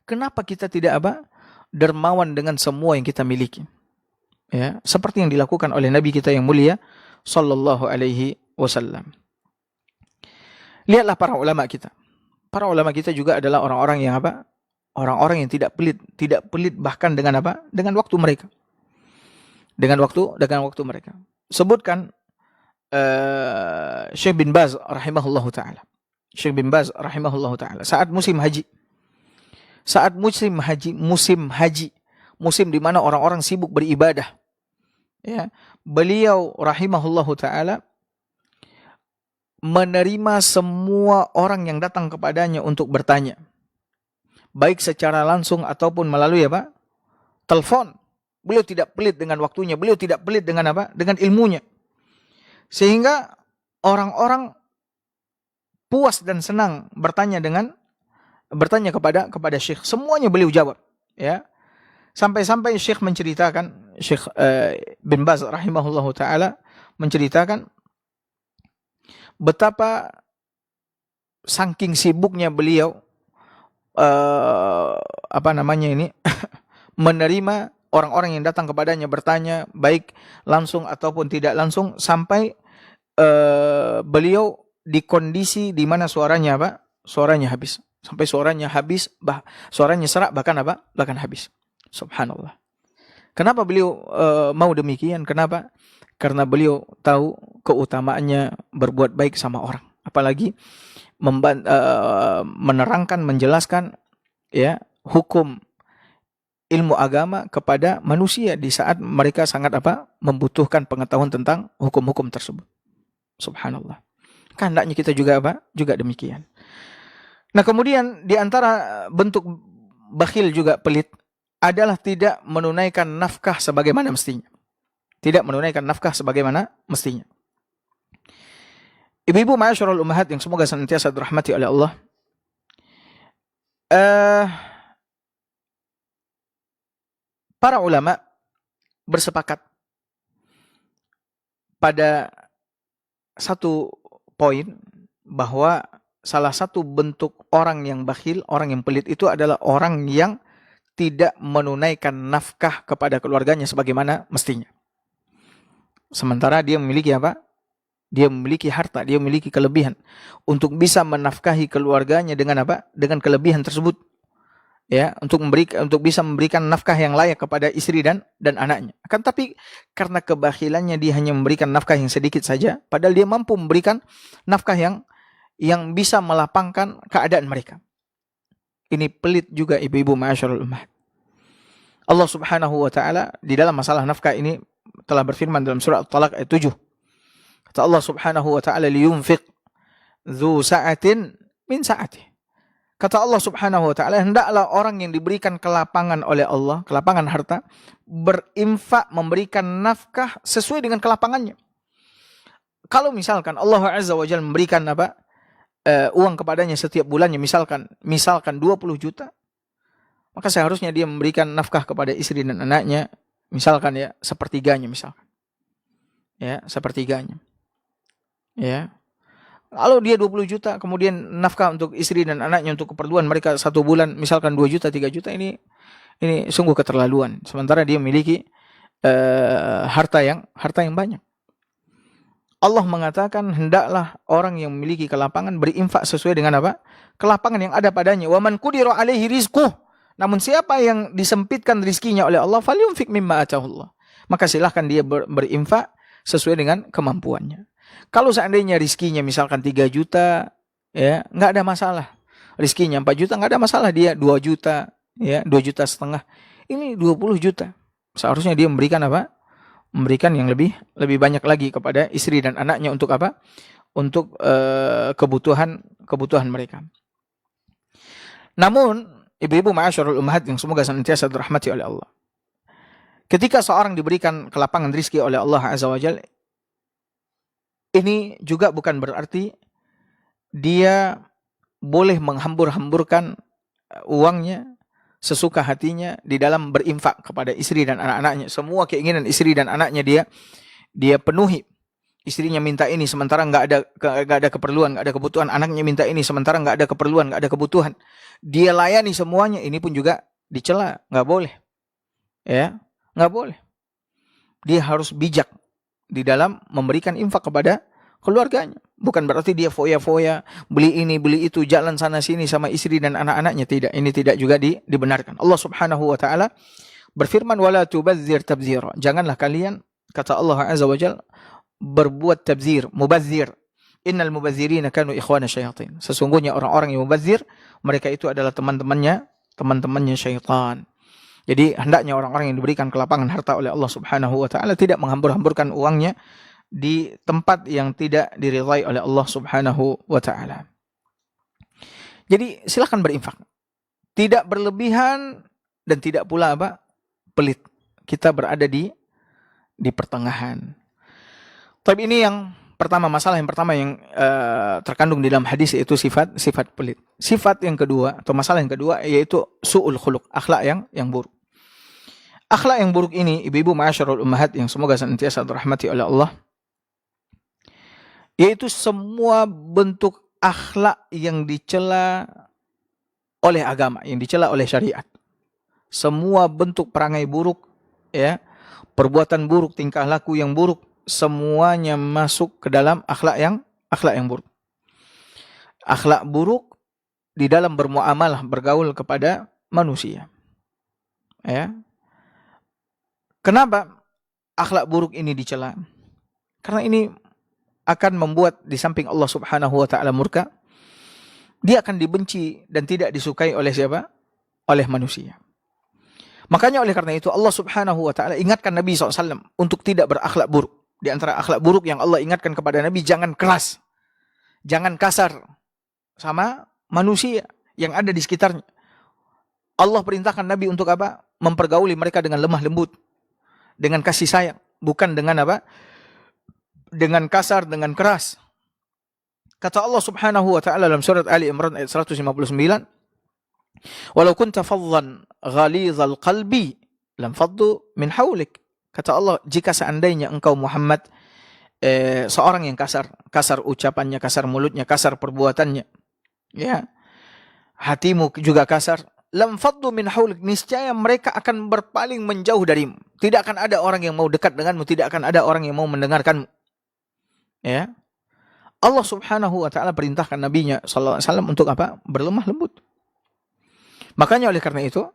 Kenapa kita tidak apa? Dermawan dengan semua yang kita miliki. Ya, seperti yang dilakukan oleh Nabi kita yang mulia sallallahu alaihi wasallam. Lihatlah para ulama kita. Para ulama kita juga adalah orang-orang yang apa? Orang-orang yang tidak pelit bahkan dengan apa? Dengan waktu mereka. Dengan waktu mereka. Sebutkan Syekh bin Baz rahimahullahu taala. Syekh bin Baz rahimahullahu taala saat musim haji. Musim di mana orang-orang sibuk beribadah. Ya, beliau rahimahullahu taala menerima semua orang yang datang kepadanya untuk bertanya, baik secara langsung ataupun melalui apa? Telepon. Beliau tidak pelit dengan waktunya, beliau tidak pelit dengan apa? Dengan ilmunya. Sehingga orang-orang puas dan senang bertanya kepada Syekh. Semuanya beliau jawab, ya. Sampai-sampai Syekh menceritakan, Syekh bin Baz rahimahullahu taala menceritakan betapa saking sibuknya beliau menerima orang-orang yang datang kepadanya bertanya, baik langsung ataupun tidak langsung, sampai beliau di kondisi di mana suaranya habis. Sampai suaranya habis, suaranya serak, bahkan habis. Subhanallah. Kenapa beliau mau demikian? Kenapa? Karena beliau tahu keutamaannya berbuat baik sama orang, apalagi menerangkan, menjelaskan ya hukum ilmu agama kepada manusia di saat mereka sangat membutuhkan pengetahuan tentang hukum-hukum tersebut. Subhanallah. Hendaknya kita juga juga demikian. Nah, kemudian di antara bentuk bakhil juga pelit adalah tidak menunaikan nafkah sebagaimana mestinya. Tidak menunaikan nafkah sebagaimana mestinya. Ibu-ibu ma'asyarul ummahat yang semoga senantiasa dirahmati oleh Allah. Para ulama bersepakat pada satu poin bahwa salah satu bentuk orang yang bakhil, orang yang pelit itu adalah orang yang tidak menunaikan nafkah kepada keluarganya sebagaimana mestinya. Sementara dia memiliki apa? Dia memiliki harta, dia memiliki kelebihan untuk bisa menafkahi keluarganya dengan apa? Dengan kelebihan tersebut. Ya, untuk bisa memberikan nafkah yang layak kepada istri dan anaknya. Akan tapi karena kebakhilannya dia hanya memberikan nafkah yang sedikit saja, padahal dia mampu memberikan nafkah yang bisa melapangkan keadaan mereka. Ini pelit juga ibu-ibu ma'asyarul ummahat. Allah Subhanahu wa taala di dalam masalah nafkah ini telah berfirman dalam surah At-Talaq ayat 7. Kata Allah Subhanahu wa taala, liyunfiq dzu sa'atin min sa'atih. Kata Allah Subhanahu wa taala, hendaklah orang yang diberikan kelapangan oleh Allah, kelapangan harta, berinfak, memberikan nafkah sesuai dengan kelapangannya. Kalau misalkan Allah Azza wa Jalla memberikan uang kepadanya setiap bulannya, misalkan 20 juta, maka seharusnya dia memberikan nafkah kepada istri dan anaknya, misalkan ya sepertiganya misalkan. Ya, sepertiganya. Ya. Kalau dia 20 juta, kemudian nafkah untuk istri dan anaknya untuk keperluan mereka satu bulan, misalkan 2 juta, 3 juta, ini sungguh keterlaluan. Sementara dia memiliki harta yang banyak. Allah mengatakan hendaklah orang yang memiliki kelapangan berinfak sesuai dengan kelapangan yang ada padanya. Wa man qudira alaihi rizquh. Namun siapa yang disempitkan rizkinya oleh Allah, falyunfik mimma atahullah. Maka silahkan dia berinfak sesuai dengan kemampuannya. Kalau seandainya rizkinya misalkan 3 juta, ya, enggak ada masalah. Rizkinya 4 juta enggak ada masalah, dia 2 juta, ya, 2 juta setengah. Ini 20 juta. Seharusnya dia memberikan memberikan yang lebih banyak lagi kepada istri dan anaknya untuk Untuk kebutuhan mereka. Namun, ibu-ibu ma'asyarul ummahat yang semoga senantiasa dirahmati oleh Allah. Ketika seorang diberikan kelapangan rizki oleh Allah Azza wa Jalla, ini juga bukan berarti dia boleh menghambur-hamburkan uangnya sesuka hatinya di dalam berinfak kepada istri dan anak-anaknya. Semua keinginan istri dan anaknya dia penuhi. Istrinya minta ini sementara nggak ada keperluan, nggak ada kebutuhan. Anaknya minta ini sementara nggak ada keperluan, nggak ada kebutuhan. Dia layani semuanya. Ini pun juga dicela, nggak boleh. Ya, nggak boleh. Dia harus bijak di dalam memberikan infak kepada keluarganya. Bukan berarti dia foya-foya, beli ini, beli itu, jalan sana sini sama istri dan anak-anaknya. Tidak, ini tidak juga dibenarkan. Allah Subhanahu wa taala berfirman, wala tubadzir tabzira. Janganlah kalian, kata Allah Azza wa Jalla, berbuat tabzir, mubadzir. Innal mubadzirina kanu ikhwana syayatin. Sesungguhnya orang-orang yang mubadzir, mereka itu adalah teman-temannya syaitan. Jadi hendaknya orang-orang yang diberikan kelapangan harta oleh Allah Subhanahu wa taala tidak menghambur-hamburkan uangnya di tempat yang tidak diridhai oleh Allah Subhanahu wa taala. Jadi silakan berinfak. Tidak berlebihan dan tidak pula pelit. Kita berada di pertengahan. Tapi ini yang pertama, masalah yang pertama yang terkandung di dalam hadis, yaitu sifat pelit. Sifat yang kedua atau masalah yang kedua yaitu su'ul khuluq, akhlak yang buruk. Akhlak yang buruk ini, ibu-ibu ma'asyarul ummahat yang semoga senantiasa dirahmati oleh Allah, yaitu semua bentuk akhlak yang dicela oleh agama, yang dicela oleh syariat. Semua bentuk perangai buruk, ya, perbuatan buruk, tingkah laku yang buruk, semuanya masuk ke dalam akhlak yang buruk. Akhlak buruk di dalam bermuamalah, bergaul kepada manusia. Ya. Kenapa akhlak buruk ini dicela? Karena ini akan membuat di samping Allah Subhanahu wa taala murka, dia akan dibenci dan tidak disukai oleh siapa? Oleh manusia. Makanya oleh karena itu Allah Subhanahu wa taala ingatkan Nabi SAW untuk tidak berakhlak buruk. Di antara akhlak buruk yang Allah ingatkan kepada Nabi, jangan keras, jangan kasar sama manusia yang ada di sekitarnya. Allah perintahkan Nabi untuk mempergauli mereka dengan lemah lembut, dengan kasih sayang, bukan dengan dengan kasar, dengan keras. Kata Allah Subhanahu wa taala dalam surat Ali Imran ayat 159, "Walau kunta faddan ghalizal qalbi lam faddu min hawlik." Kata Allah, jika seandainya engkau Muhammad seorang yang kasar ucapannya, kasar mulutnya, kasar perbuatannya, ya, hatimu juga kasar, lam faddu min hawlik, niscaya mereka akan berpaling menjauh darimu. Tidak akan ada orang yang mau dekat denganmu, tidak akan ada orang yang mau mendengarkanmu. Ya. Allah Subhanahu wa taala perintahkan nabinya sallallahu alaihi wasallam untuk berlemah lembut. Makanya oleh karena itu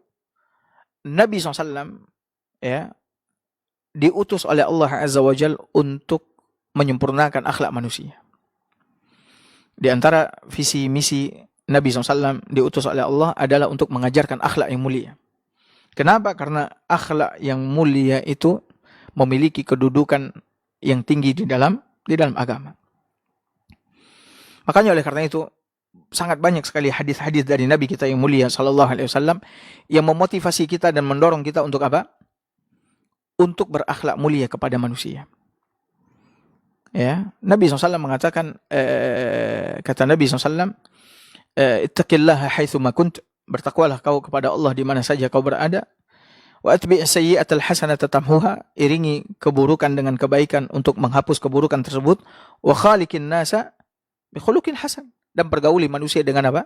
Nabi SAW ya diutus oleh Allah Azza wa Jalla untuk menyempurnakan akhlak manusia. Di antara visi misi Nabi SAW diutus oleh Allah adalah untuk mengajarkan akhlak yang mulia. Kenapa? Karena akhlak yang mulia itu memiliki kedudukan yang tinggi di dalam agama. Makanya oleh karena itu sangat banyak sekali hadis-hadis dari Nabi kita yang mulia sallallahu alaihi wasallam yang memotivasi kita dan mendorong kita untuk apa? Untuk berakhlak mulia kepada manusia. Ya, Nabi SAW mengatakan, kata Nabi SAW, ittaqillaha haitsu ma kunt, bertakwalah kau kepada Allah di mana saja kau berada. Wa atbi' sayyi'atal hasanata tamhuha, iringi keburukan dengan kebaikan untuk menghapus keburukan tersebut. Wa khaliqin nasa bi khuluqin hasan, dan pergauli manusia dengan apa?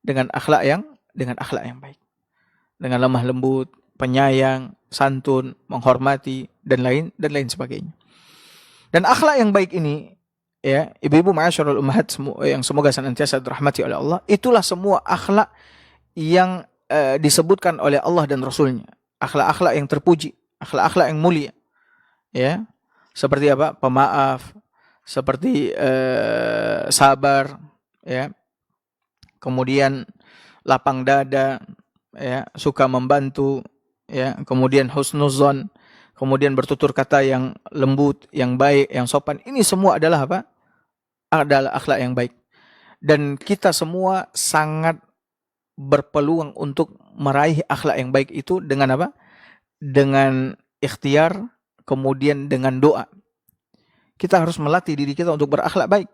Dengan akhlak yang baik. Dengan lemah lembut, penyayang, santun, menghormati dan lain sebagainya. Dan akhlak yang baik ini, ya, ibu-ibu ma'asyarul ummahat yang semoga senantiasa dirahmati oleh Allah, itulah semua akhlak yang disebutkan oleh Allah dan Rasulnya. Akhlak-akhlak yang terpuji, akhlak-akhlak yang mulia. Ya. Seperti apa? Pemaaf, seperti sabar, ya. Kemudian lapang dada, ya, suka membantu, ya, kemudian husnuzon, kemudian bertutur kata yang lembut, yang baik, yang sopan. Ini semua adalah apa? Adalah akhlak yang baik. Dan kita semua sangat berpeluang untuk meraih akhlak yang baik itu dengan apa? Dengan ikhtiar, kemudian dengan doa. Kita harus melatih diri kita untuk berakhlak baik.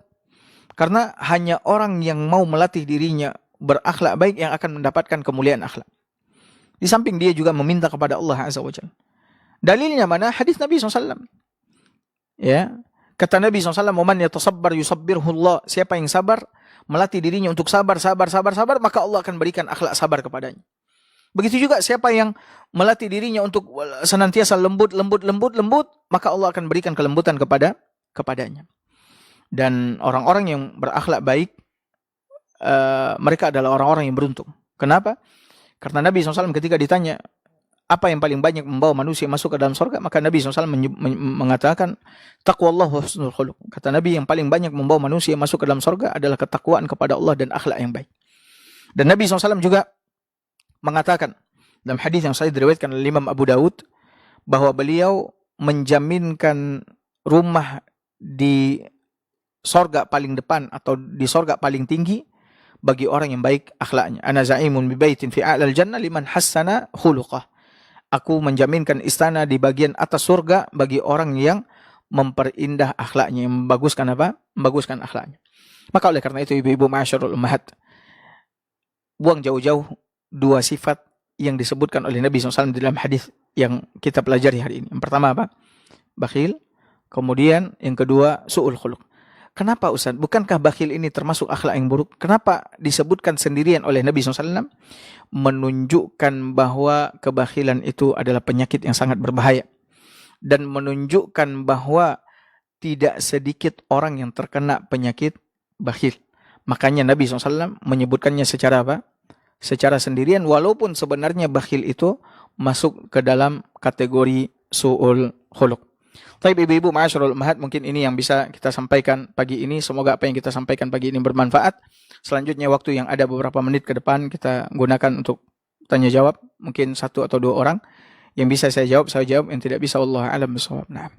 Karena hanya orang yang mau melatih dirinya berakhlak baik yang akan mendapatkan kemuliaan akhlak. Di samping dia juga meminta kepada Allah Azza wa Jalla. Dalilnya mana? Hadis Nabi SAW. Ya, kata Nabi SAW, "Man yatasabbar yusabbirhullah." Siapa yang sabar, melatih dirinya untuk sabar, maka Allah akan berikan akhlak sabar kepadanya. Begitu juga siapa yang melatih dirinya untuk senantiasa lembut, maka Allah akan berikan kelembutan kepadanya. Dan orang-orang yang berakhlak baik, mereka adalah orang-orang yang beruntung. Kenapa? Karena Nabi SAW ketika ditanya, apa yang paling banyak membawa manusia masuk ke dalam surga? Maka Nabi SAW mengatakan, taqwallah wa husnul khuluq. Kata Nabi, yang paling banyak membawa manusia masuk ke dalam surga adalah ketakwaan kepada Allah dan akhlak yang baik. Dan Nabi SAW juga mengatakan, dalam hadis yang saya diriwayatkan oleh Imam Abu Daud, bahwa beliau menjaminkan rumah di surga paling depan atau di surga paling tinggi bagi orang yang baik akhlaknya. Ana za'imun bi baitin fi a'lal jannah liman hassana khuluqah. Aku menjaminkan istana di bagian atas surga bagi orang yang memperindah akhlaknya, yang membaguskan apa? Membaguskan akhlaknya. Maka oleh karena itu ibu-ibu ma'asyarul ummahat, buang jauh-jauh dua sifat yang disebutkan oleh Nabi SAW dalam hadis yang kita pelajari hari ini. Yang pertama apa? Bakhil. Kemudian yang kedua su'ul khuluq. Kenapa Ustaz? Bukankah bakhil ini termasuk akhlak yang buruk? Kenapa disebutkan sendirian oleh Nabi SAW? Menunjukkan bahwa kebakhilan itu adalah penyakit yang sangat berbahaya. Dan menunjukkan bahwa tidak sedikit orang yang terkena penyakit bakhil. Makanya Nabi SAW menyebutkannya secara apa? Secara sendirian, walaupun sebenarnya bakhil itu masuk ke dalam kategori su'ul khuluq. Baik ibu-ibu ma'asyarul ummahat, mungkin ini yang bisa kita sampaikan pagi ini. Semoga apa yang kita sampaikan pagi ini bermanfaat. Selanjutnya waktu yang ada beberapa menit ke depan kita gunakan untuk tanya jawab. Mungkin 1 atau 2 orang. Yang bisa saya jawab, yang tidak bisa, wallahu a'lam bishawab. Nah.